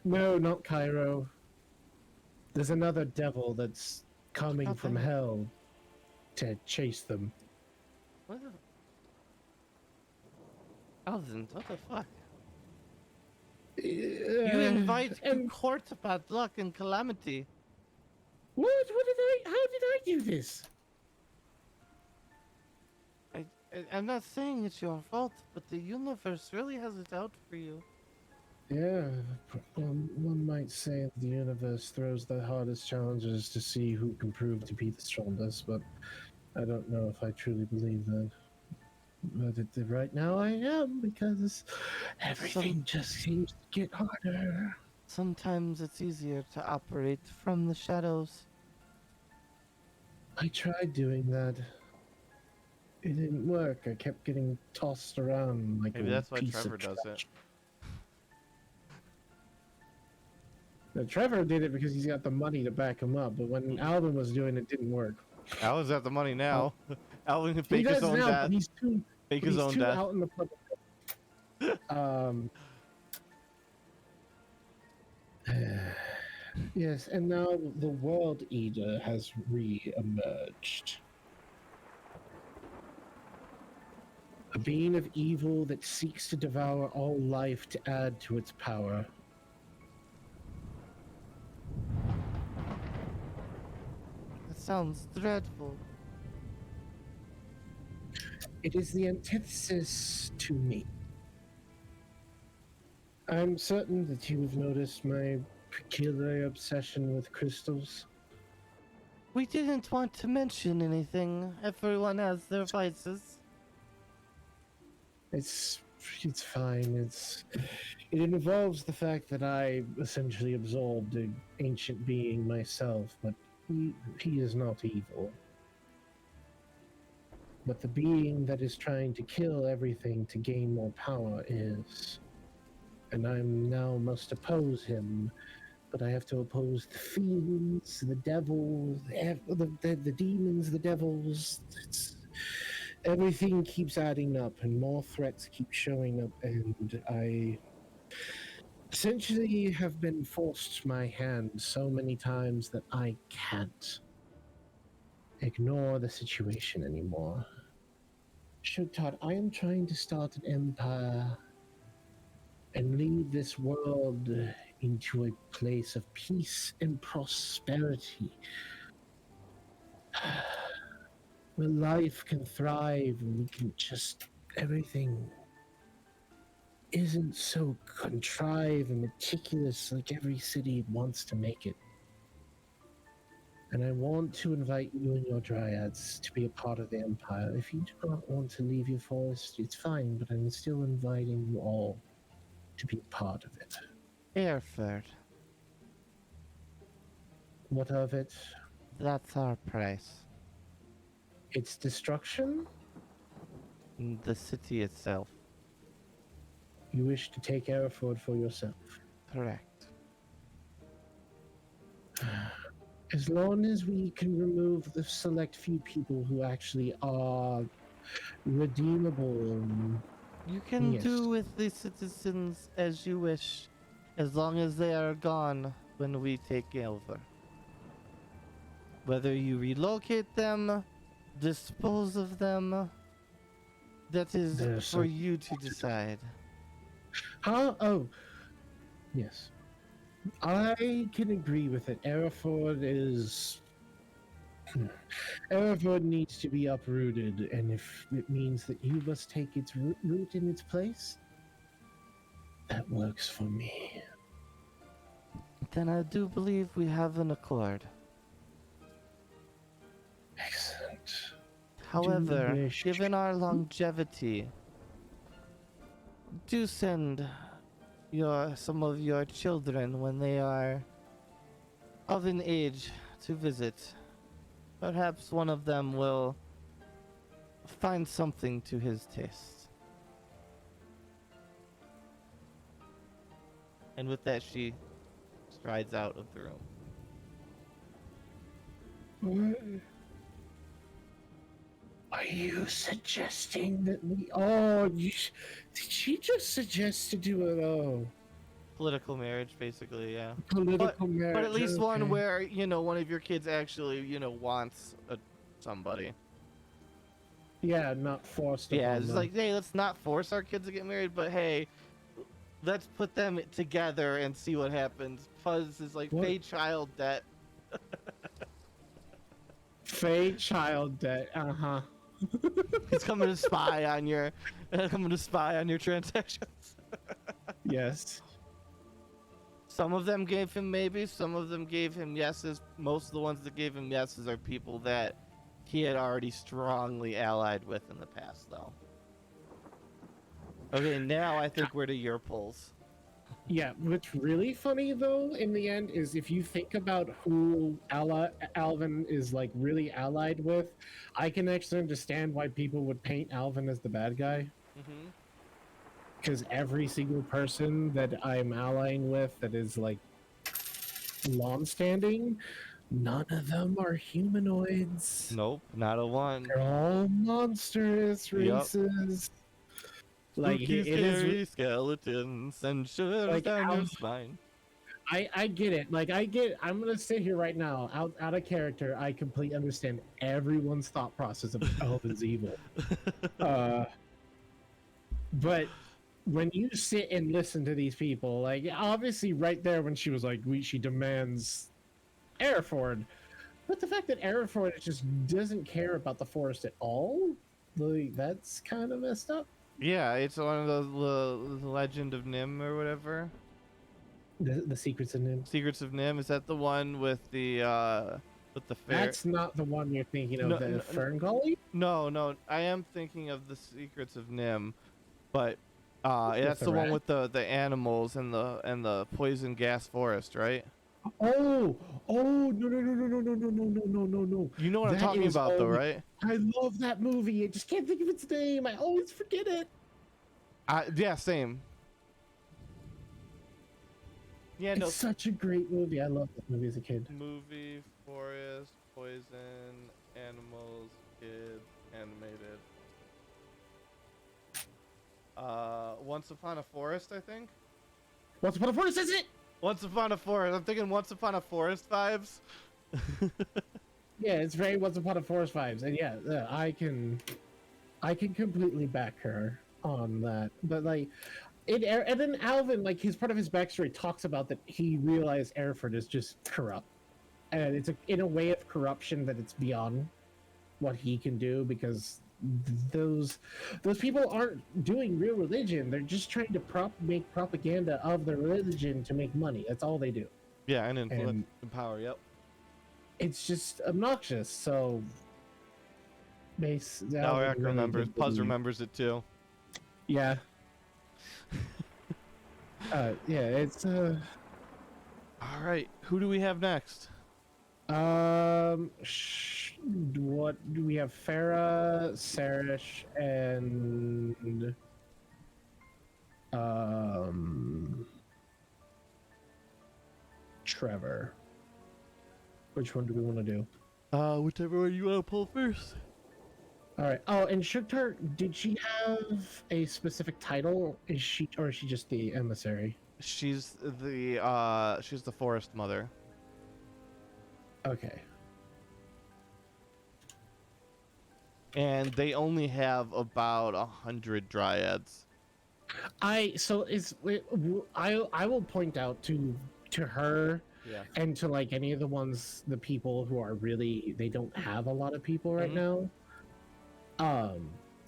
No, not Cairo. There's another devil that's coming God from damn it. hell to chase them. What the... Alvin, what the fuck? You invite court bad luck and calamity. What? How did I do this? I'm not saying it's your fault, but the universe really has it out for you. Yeah, one might say the universe throws the hardest challenges to see who can prove to be the strongest, but I don't know if I truly believe that. But right now I am, because Some everything just seems to get harder. Sometimes it's easier to operate from the shadows. I tried doing that. It didn't work. I kept getting tossed around like Maybe a that's why piece Trevor of does it. trash. Now, Trevor did it because he's got the money to back him up, but when Alvin was doing it, didn't work. Alvin's got the money now. Alvin can He fake his does own now, death. Fake but his he's own too death. out in the public. Um, yes, and now the World Eater has re-emerged. A being of evil that seeks to devour all life to add to its power. That sounds dreadful. It is the antithesis to me. I'm certain that you have noticed my peculiar obsession with crystals. We didn't want to mention anything. Everyone has their vices. It's it's fine. It involves the fact that I essentially absorbed an ancient being myself, but he is not evil. But the being that is trying to kill everything to gain more power is. And I now must oppose him, but I have to oppose the fiends, the devil, the demons, the devils. Everything keeps adding up, and more threats keep showing up, and I essentially have been forced my hand so many times that I can't ignore the situation anymore. Shogtad, I am trying to start an empire and lead this world into a place of peace and prosperity, where life can thrive and we can just everything isn't so contrived and meticulous like every city wants to make it. And I want to invite you and your dryads to be a part of the empire. If you do not want to leave your forest, it's fine, but I'm still inviting you all to be a part of it. Airford. What of it? That's our price. Its destruction? The city itself. You wish to take Hereford for yourself. Correct. As long as we can remove the select few people who actually are redeemable. You can Yes. do with the citizens as you wish, as long as they are gone when we take over. Whether you relocate them, dispose of them, that is There's for some- you to decide. How? Oh, yes. I can agree with it. Hereford is. Hereford needs to be uprooted, and if it means that you must take its root in its place, that works for me. Then I do believe we have an accord. Excellent. However, wish- given our longevity, do send some of your children when they are of an age to visit. Perhaps one of them will find something to his taste. And with that, she strides out of the room. What? Are you suggesting that we? Oh, did she just suggest to do it? Oh, Political marriage, basically, yeah. political marriage. But at least one okay. where, one of your kids actually, wants somebody. Yeah, not forced. Yeah, upon it's them. like, hey, let's not force our kids to get married, but hey, let's put them together and see what happens. Fuzz is like What? fey child debt. Fey child debt. Uh huh. He's coming to spy on your, transactions. Yes. Some of them gave him maybes, some of them gave him yeses. Most of the ones that gave him yeses are people that he had already strongly allied with in the past, though. Okay, now I think we're to your pulls. Yeah, what's really funny though in the end is if you think about who Alvin is like really allied with, I can actually understand why people would paint Alvin as the bad guy. Mm-hmm. Because every single person that I'm allying with that is like long-standing, none of them are humanoids. Nope, not a one. They're all monstrous Yup. races. Like Spooky, it is scary skeletons and shivers like down your spine. I get it. Like I'm gonna sit here right now, out of character. I completely understand everyone's thought process of Alvin's evil. But when you sit and listen to these people, like obviously right there when she was like, she demands Airford, but the fact that Airford just doesn't care about the forest at all, like that's kind of messed up. Yeah, it's one of those the Legend of Nim or whatever. The secrets in him. Secrets of Nim, is that the one with the fair? That's not the one you're thinking of. No, The no, Fern Gully. No, I am thinking of the Secrets of Nim, but With that's the the one rat? with the animals and the poison gas forest, right? Oh, no. You know what I'm That talking is about, though, only- right? I love that movie. I just can't think of its name. I always forget it. Yeah, same. Yeah, no. It's such a great movie. I loved that movie as a kid. Movie, forest, poison, animals, kids, animated. Once Upon a Forest, I think. Once Upon a Forest, is it? Once Upon a Forest. I'm thinking Once Upon a Forest vibes. Yeah, it's very Once Upon a Forest vibes, and yeah, I can completely back her on that. But like, and then Alvin, like his part of his backstory talks about that he realized Erfurt is just corrupt, and it's in a way of corruption that it's beyond what he can do because those people aren't doing real religion. They're just trying to make propaganda of their religion to make money. That's all they do. Yeah, and influence And- and power. Yep. It's just obnoxious. So, Now Eric remembers. Puz remembers it too. Yeah. Yeah, it's All right, who do we have next? what do we have? Farah, Sarish, and Trevor. Which one do we want to do? Whichever one you want to pull first. All right. Oh, and Shuktar, did she have a specific title? Is she just the emissary? She's the forest mother. Okay. And they only have about 100 dryads. I will point out to her Yeah. and to like any of the people who are really, they don't have a lot of people right Mhm. now.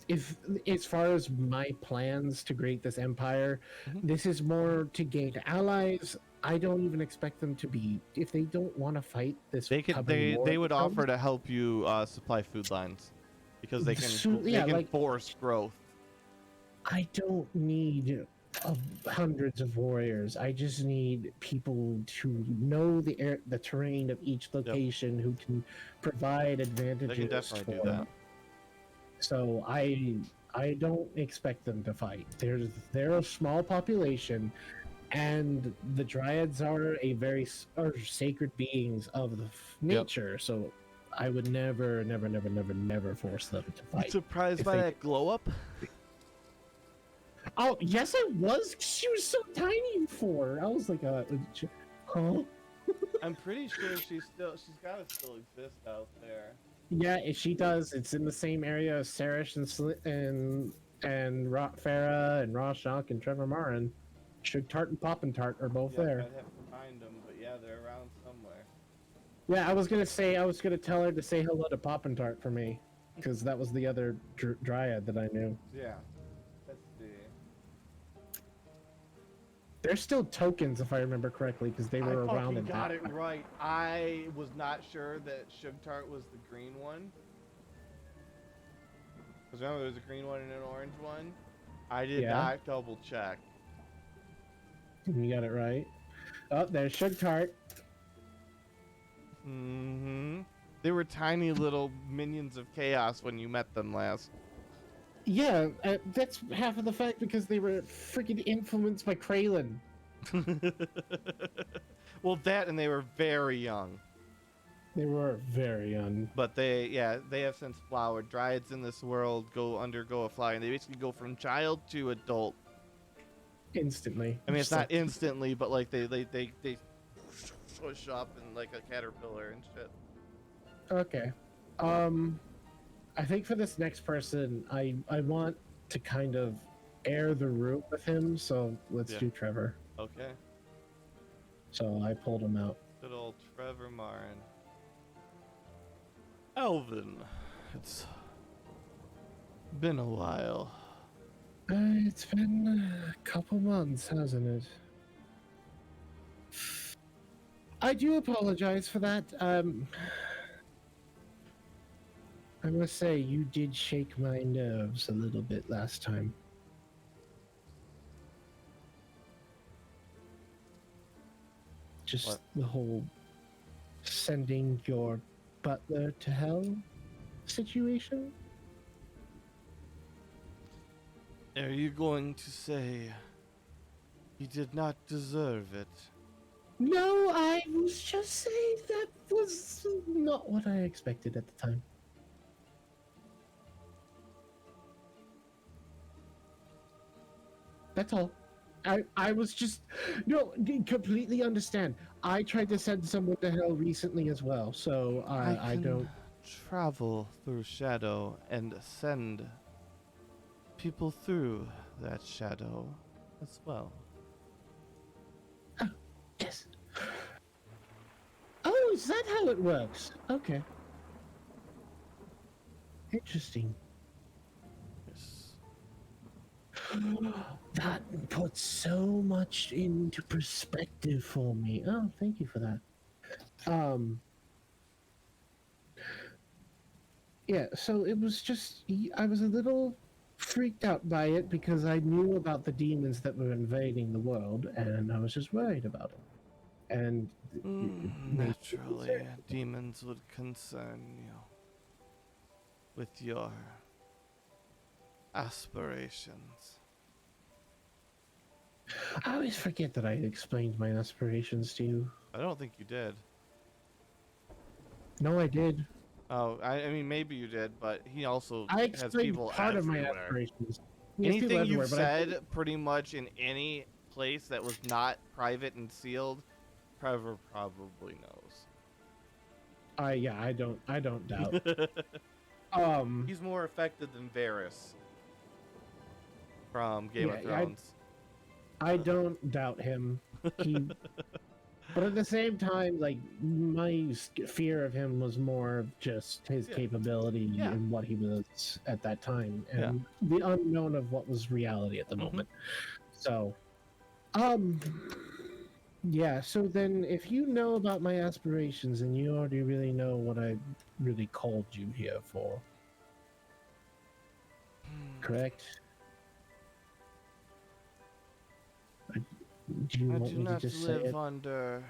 If as far as my plans to create this empire, Mhm. this is more to gain allies. I don't even expect them to be, if they don't want to fight this. They could coming war they would that offer comes, to help you supply food lines because they So- yeah, can like- force growth. I don't need hundreds of warriors. I just need people to know the terrain of each location who can provide advantages. They can definitely do for- that. So I don't expect them to fight. They're a small population, and the dryads are are sacred beings of the nature. So I would never force them to fight. Surprised If by they- that glow up? Oh yes, I was. She was so tiny before. I was like, huh? I'm pretty sure she's gotta still exist out there. Yeah, if she does, it's in the same area as Sarish and Farah and Roshank and Trevor Marin. Sugar Tart and Poppin' Tart are both Yeah, there. I'd have to find them, but yeah, they're around somewhere. Yeah, I was gonna tell her to say hello to Poppin' Tart for me. because that was the other dryad that I knew. Yeah. Let's see. They're still tokens, if I remember correctly, because they were I around fucking in got that it time. right. I was not sure that Shugtart was the green one. Because remember, there was a green one and an orange one. I did Yeah. not double check. You got it right. Oh, there's Shugtart. Mm-hmm. They were tiny little minions of chaos when you met them last. Yeah, that's half of the fact because they were freaking influenced by Kraylin. Well, that and they were very young. They were very young. But they have since flowered. Dryads in this world undergo a flower, and they basically go from child to adult. Instantly. I mean, it's Just not like- instantly, but like they push up in like a caterpillar and shit. Okay. I think for this next person, I want to kind of air the room with him, so let's Yeah. do Trevor. Okay. So I pulled him out. Good old Trevor Marin. Alvin. It's been a while. It's been a couple months, hasn't it? I do apologize for that. I must say, you did shake my nerves a little bit last time. Just What? the whole sending your butler to hell situation. Are you going to say he did not deserve it? No, I was just saying that was not what I expected at the time. That's all. I was just completely understand. I tried to send someone to hell recently as well, so I can don't. travel through shadow and send people through that shadow as well. Yes. Oh, is that how it works? Okay. Interesting. Yes. That puts so much into perspective for me. Oh, thank you for that. Yeah, so it was just, I was a little freaked out by it because I knew about the demons that were invading the world and I was just worried about it. And it made me Naturally, concerned. demons would concern you with your aspirations. I always forget that I explained my aspirations to you. I don't think you did. No, I did. Oh, I mean, maybe you did, but he also I has explained people part of my everywhere. aspirations. He has people Anything everywhere, you've but I think- said, pretty much in any place that was not private and sealed, Trevor probably knows. I don't doubt. He's more affected than Varys from Game of Yeah, Thrones. I don't doubt him. He, but at the same time, like my fear of him was more of just his Yeah. capability Yeah. and what he was at that time, Yeah. and the unknown of what was reality at the Mhm. moment. So, yeah. So then, if you know about my aspirations and you already really know what I really called you here for, correct? Do you I want do me to not just say live it? under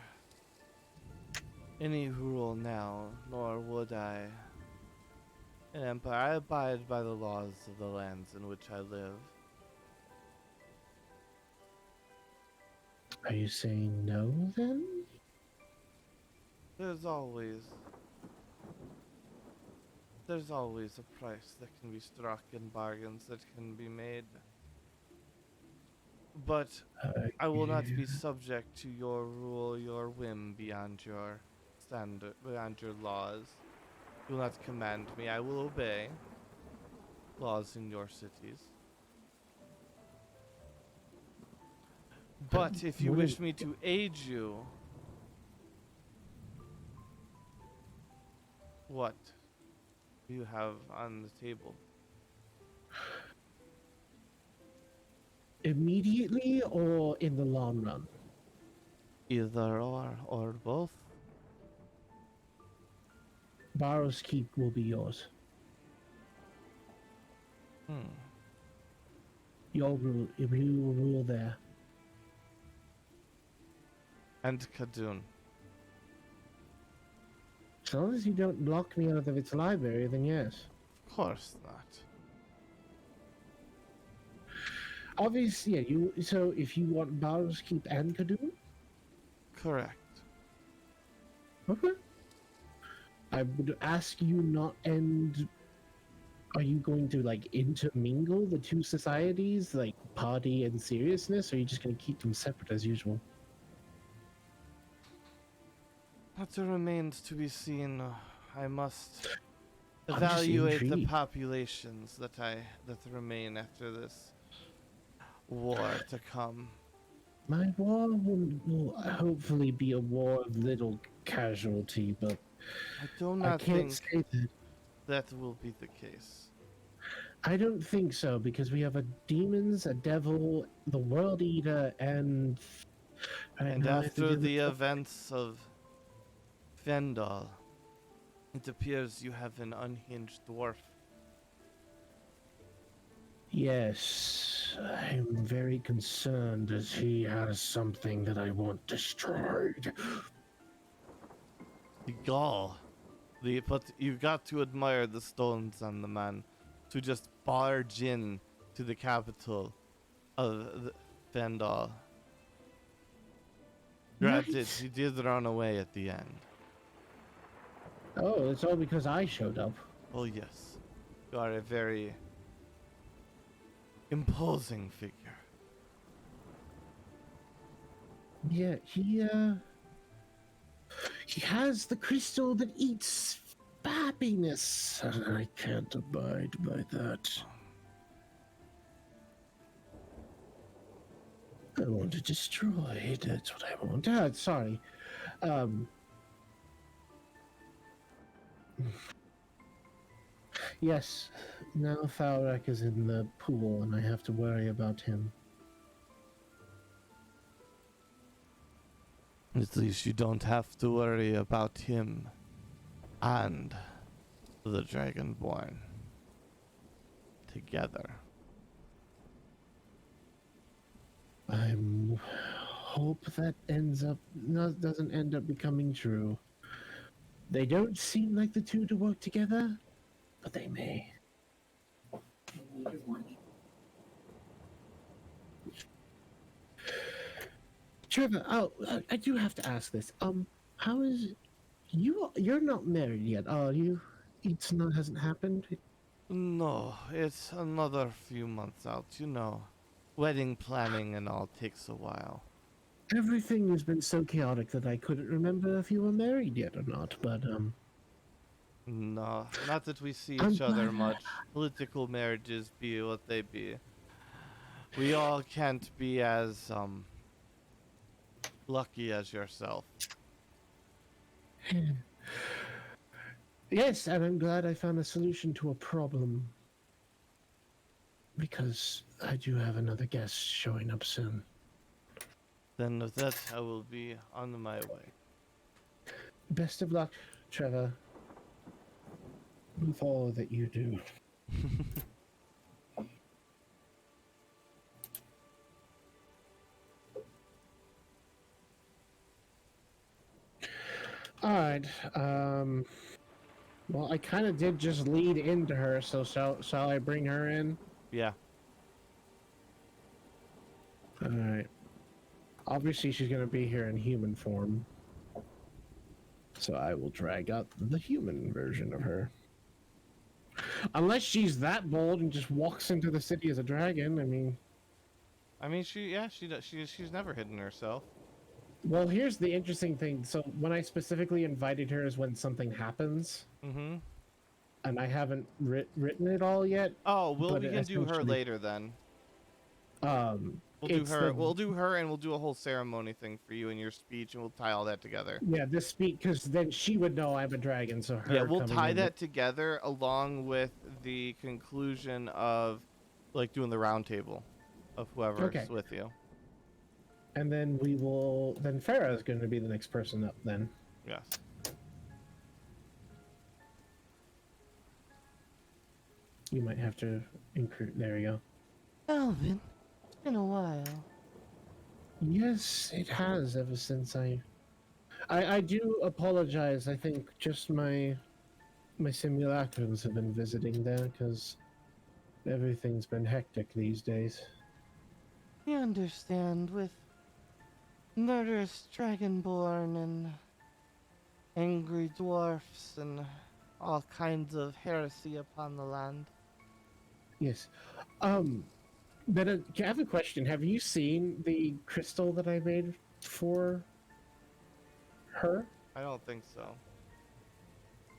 any rule now, nor would I. An empire, I abide by the laws of the lands in which I live. Are you saying no then? There's always a price that can be struck and bargains that can be made. But I will not be subject to your rule, your whim beyond your standard, beyond your laws. You will not command me. I will obey laws in your cities. But if you what wish is- me to aid you, what? you have on the table? Immediately or in the long run? Either or both. Barrow's Keep will be yours. Hmm. You'll rule. You will rule there. And Kadun. As long as you don't lock me out of its library, then yes. Of course not. Obviously, yeah. You. So if you want Barrow's Keep and Kadun, Correct. okay. I would ask you not end. Are you going to like intermingle the two societies, like party and seriousness, or are you just going to keep them separate as usual? That remains to be seen. I must I'm just evaluate the intrigued. populations that remain after this war to come. My war will hopefully be a war of little casualty, but I do I not can't think say that. that will be the case. I don't think so because we have a demons, a devil, the world eater, and right And now I have to after deal the with events of Fendal, it appears you have an unhinged dwarf. Yes, I'm very concerned as he has something that I want destroyed. The gall. But you got to admire the stones on the man to just barge in to the capital of Fendal. Granted, Nice. he did run away at the end. Oh, it's all because I showed up. Oh yes, you are a very imposing figure. Yeah, he has the crystal that eats happiness, and I can't abide by that. I want to destroy it. That's what I want. Ah, sorry. Um. Yes, now Falrak is in the pool, and I have to worry about him. At least you don't have to worry about him and the Dragonborn together. I hope that doesn't end up becoming true. They don't seem like the two to work together, but they may. Trevor, I do have to ask this. How is you're not married yet, are you? It's not hasn't happened. No, it's another few months out, you know. Wedding planning and all takes a while. Everything has been so chaotic that I couldn't remember if you were married yet or not. But No, not that we see I'm each other glad. much. Political marriages be what they be. We all can't be as lucky as yourself. Yes, and I'm glad I found a solution to a problem. Because I do have another guest showing up soon. Then with that, I will be on my way. Best of luck, Trevor, with all that you do. All right. Well, I kind of did just lead into her, so shall I bring her in? Yeah. All right. Obviously, she's going to be here in human form. So I will drag out the human version of her. Unless she's that bold and just walks into the city as a dragon, I mean... She does. She's never hidden herself. Well, here's the interesting thing. So when I specifically invited her is when something happens. Mm-hmm. And I haven't written it all yet. Oh, well, but we can do her essentially- later then. We'll do It's her. the We'll do her, and we'll do a whole ceremony thing for you and your speech, and we'll tie all that together. yeah, this speak because then she would know I'm a dragon, so Yeah, her we'll coming tie in. that together along with the conclusion of, like, doing the round table of whoever's Okay. with you. And then we will. Then Farah is going to be the next person up. Then Yes. you might have to include. There we go. Alvin, it's been a while. Yes, it has ever since I do apologize. I think just my simulacrums have been visiting there because everything's been hectic these days. You understand, with murderous dragonborn and angry dwarfs and all kinds of heresy upon the land. Yes. But I have a question. Have you seen the crystal that I made for her? I don't think so.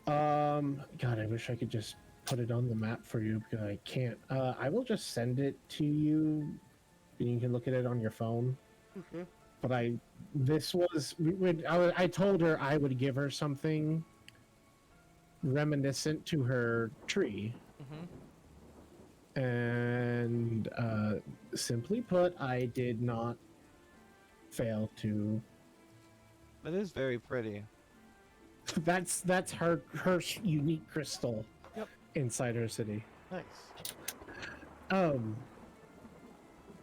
God, I wish I could just put it on the map for you, but I can't. I will just send it to you, and you can look at it on your phone. Mm-hmm. But I told her I would give her something reminiscent to her tree. Mm-hmm. And simply put, I did not fail to. That is very pretty. That's her unique crystal. Yep. Inside her city. Nice.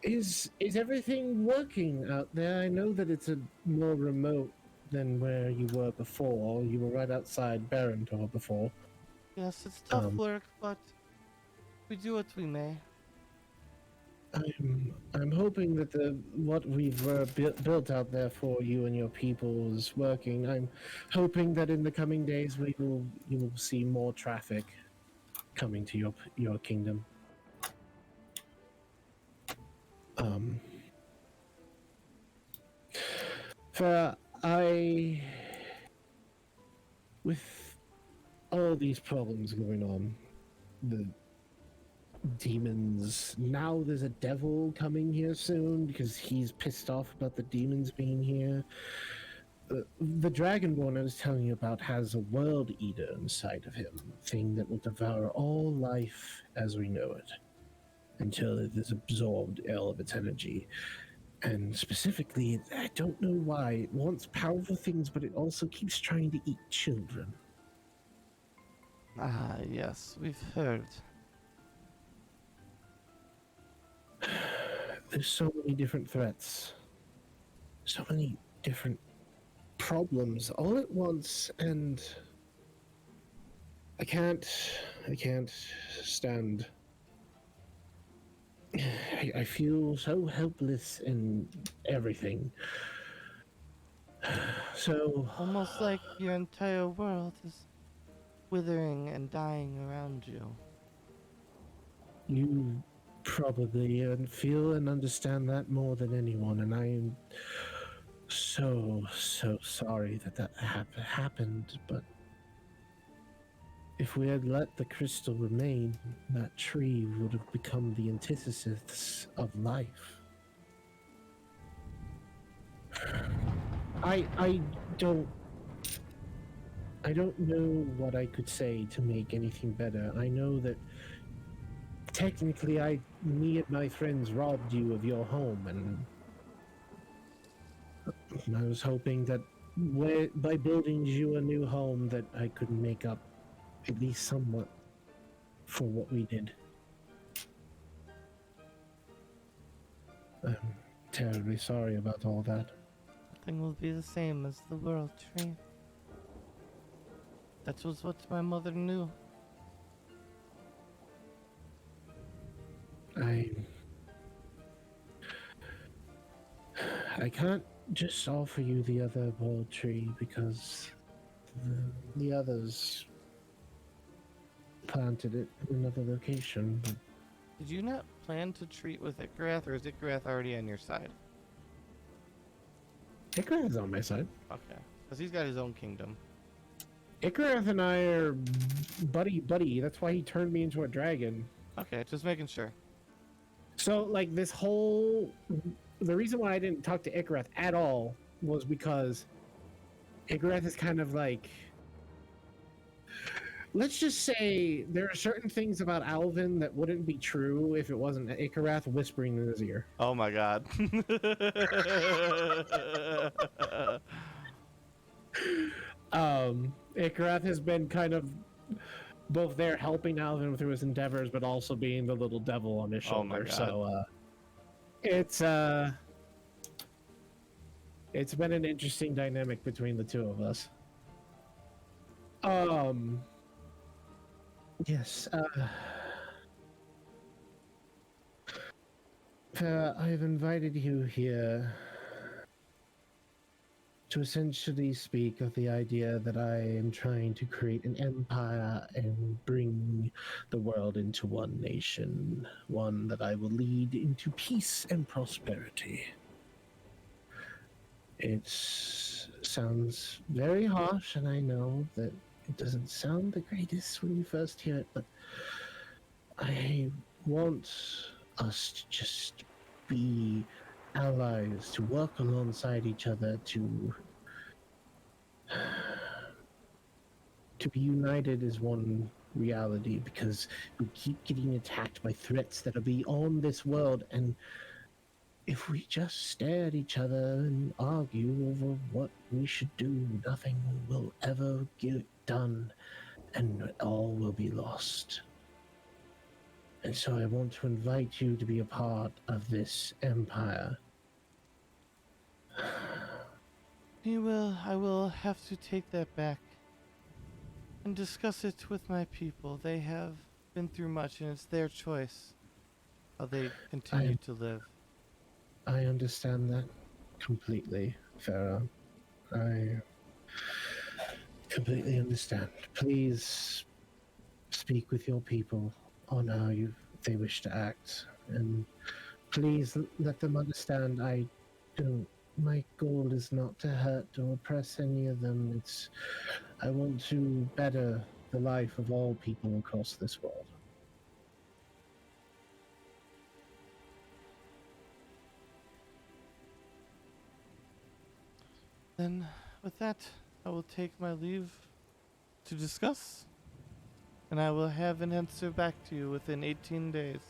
Is everything working out there? I know that it's a more remote than where you were before. You were right outside Barentor before. Yes, it's tough work, but we do what we may. I'm hoping that what we've built out there for you and your people is working. I'm hoping that in the coming days you will see more traffic coming to your kingdom. With all these problems going on, the demons, now there's a devil coming here soon because he's pissed off about the demons being here. The Dragonborn I was telling you about has a world eater inside of him, thing that will devour all life as we know it until it has absorbed all of its energy. And specifically, I don't know why, it wants powerful things, but it also keeps trying to eat children. Ah, yes, we've heard. There's so many different threats, so many different problems all at once, and I can't stand. I feel so helpless in everything. So Almost like your entire world is withering and dying around you. you probably feel and understand that more than anyone, and I am so sorry that happened, but if we had let the crystal remain, that tree would have become the antithesis of life. I don't know what I could say to make anything better. I know that technically me and my friends robbed you of your home, and I was hoping that by building you a new home that I could make up at least somewhat for what we did. I'm terribly sorry about all that. Nothing will be the same as the world tree. That was what my mother knew. I can't just offer you the other world tree because the others planted it in another location. But Did you not plan to treat with Ikrath, or is Ikrath already on your side? Icarus is on my side. Okay. Because he's got his own kingdom. Icarus and I are buddy. That's why he turned me into a dragon. Okay, just making sure. So, like, the reason why I didn't talk to Icareth at all was because Icareth is kind of like, let's just say there are certain things about Alvin that wouldn't be true if it wasn't Icareth whispering in his ear. Oh my god. Icareth has been kind of both there helping Alvin through his endeavors, but also being the little devil on his Oh my shoulder. god. So it's it's been an interesting dynamic between the two of us. Yes. I've invited you here to essentially speak of the idea that I am trying to create an empire and bring the world into one nation, one that I will lead into peace and prosperity. It sounds very harsh, and I know that it doesn't sound the greatest when you first hear it, but I want us to just be allies, to work alongside each other, to be united as one reality, because we keep getting attacked by threats that are beyond this world, and if we just stare at each other and argue over what we should do, nothing will ever get done, and all will be lost. And so I want to invite you to be a part of this empire. I will have to take that back and discuss it with my people. They have been through much, and it's their choice how they continue to live. I understand that completely, Farah. I completely understand. Please speak with your people on how they wish to act, and please let them understand my goal is not to hurt or oppress any of them. I want to better the life of all people across this world. Then, with that, I will take my leave to discuss, and I will have an answer back to you within 18 days.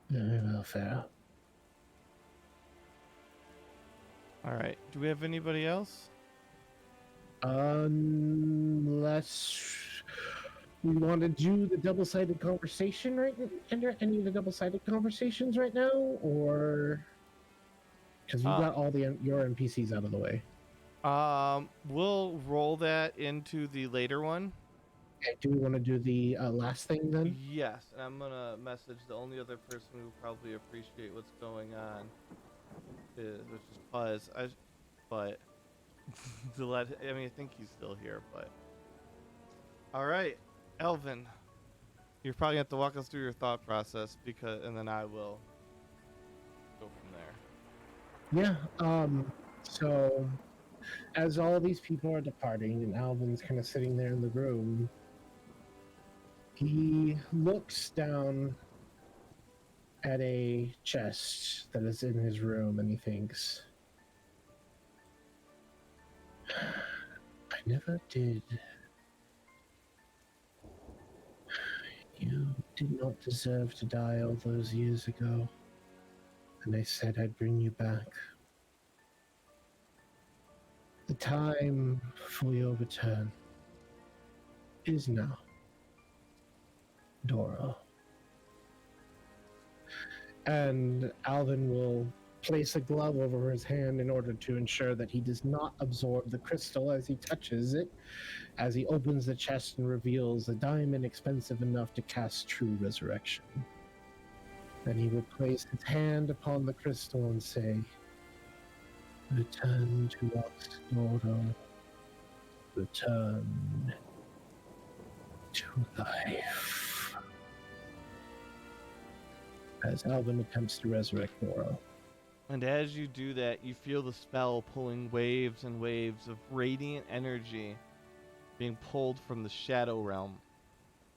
Very well, Farah. Alright, do we have anybody else? Unless we want to do the double-sided conversation right enter any of the double-sided conversations right now, or because you got all your NPCs out of the way. We'll roll that into the later one. Okay, do we want to do the last thing then? Yes, and I'm gonna message the only other person who will probably appreciate what's going on, which is Puzz. But to let, I mean, I think he's still here, but all right, Alvin, you're probably gonna have to walk us through your thought process and then I will go from there. Yeah. So as all these people are departing and Alvin's kind of sitting there in the room, he looks down at a chest that is in his room and he thinks, I never did. You did not deserve to die all those years ago, and I said I'd bring you back. The time for your return is now, Dora. And Alvin will place a glove over his hand in order to ensure that he does not absorb the crystal as he touches it, as he opens the chest and reveals a diamond expensive enough to cast true resurrection. Then he will place his hand upon the crystal and say, return to us, Dora. Return to life. As Alvin attempts to resurrect Dora. And as you do that, you feel the spell pulling waves and waves of radiant energy being pulled from the shadow realm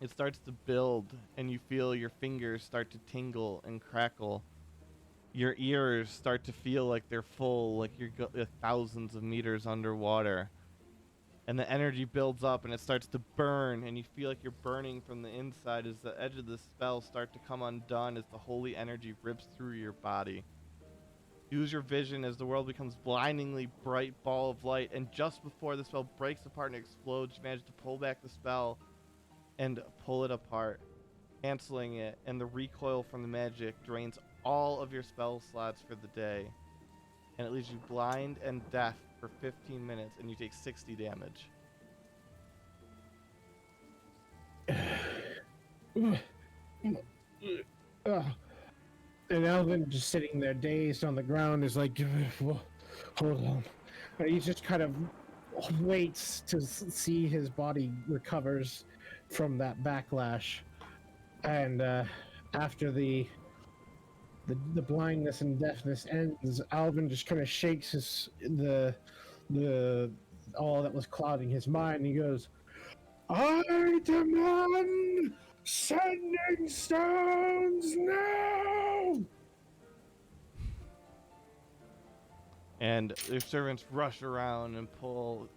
It starts to build, and you feel your fingers start to tingle and crackle. Your ears start to feel like they're full, like you're thousands of meters underwater. And the energy builds up and it starts to burn, and you feel like you're burning from the inside as the edge of the spell start to come undone as the holy energy rips through your body. Use your vision as the world becomes blindingly bright ball of light, and just before the spell breaks apart and explodes, you manage to pull back the spell and pull it apart, canceling it, and the recoil from the magic drains all of your spell slots for the day, and it leaves you blind and deaf for 15 minutes, and you take 60 damage. And Alvin, just sitting there dazed on the ground, is like, hold on. And he just kind of waits to see his body recovers from that backlash. And after the blindness and deafness ends, Alvin just kind of shakes the all that was clouding his mind. And he goes, "I demand sending stones now!" And your servants rush around and pull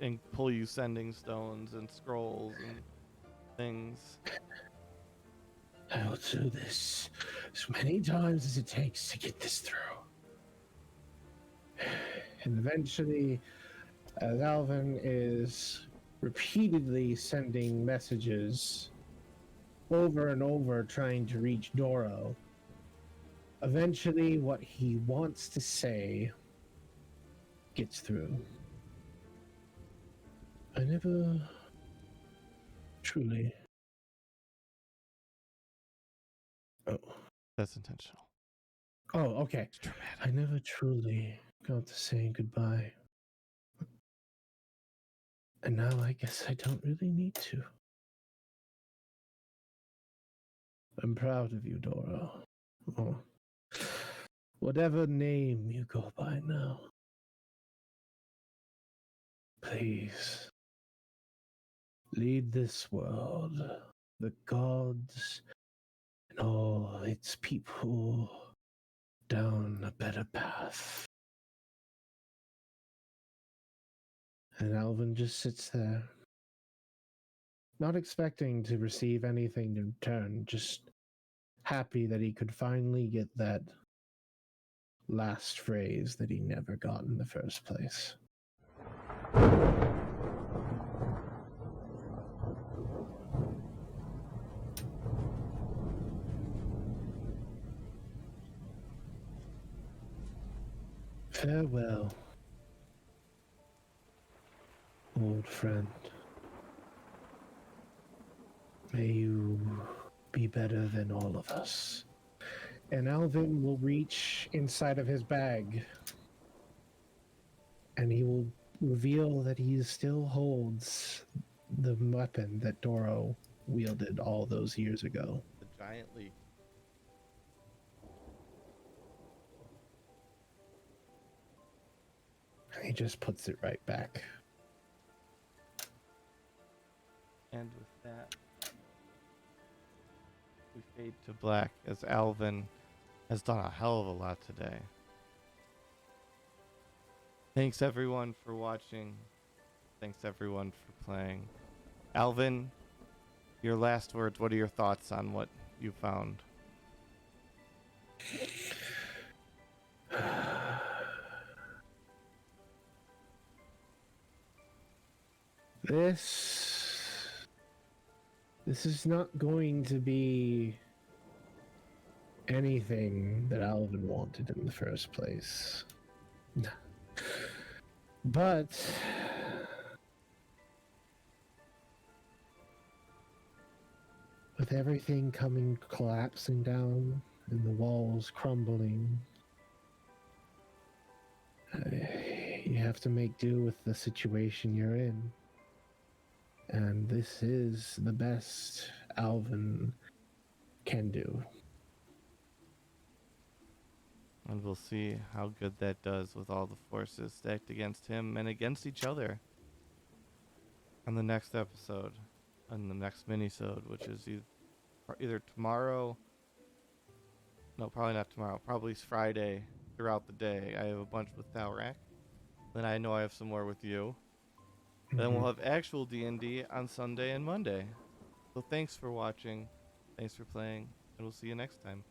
you sending stones and scrolls and things. I will do this as many times as it takes to get this through. And eventually, as Alvin is repeatedly sending messages over and over trying to reach Doro, eventually what he wants to say gets through. I never truly... Oh. That's intentional. Oh, okay. It's dramatic. I never truly got to say goodbye. And now I guess I don't really need to. I'm proud of you, Doro. Oh. Whatever name you go by now. Please, lead this world, the gods, and all its people down a better path. And Alvin just sits there, not expecting to receive anything in return, just happy that he could finally get that last phrase that he never got in the first place. Farewell, old friend. May you be better than all of us. And Alvin will reach inside of his bag, and he will reveal that he still holds the weapon that Doro wielded all those years ago. The giant leaf. He just puts it right back. And with that, we fade to black as Alvin has done a hell of a lot today. Thanks everyone for watching. Thanks everyone for playing. Alvin, your last words. What are your thoughts on what you found? This is not going to be anything that Alvin wanted in the first place. But with everything collapsing down and the walls crumbling, you have to make do with the situation you're in. And this is the best Alvin can do. And we'll see how good that does with all the forces stacked against him and against each other on the next episode on the next minisode, which is either tomorrow. No, probably not tomorrow. Probably Friday throughout the day. I have a bunch with Thalrak. Then I know I have some more with you. Then Mhm. we'll have actual D&D on Sunday and Monday. So thanks for watching. Thanks for playing. And we'll see you next time.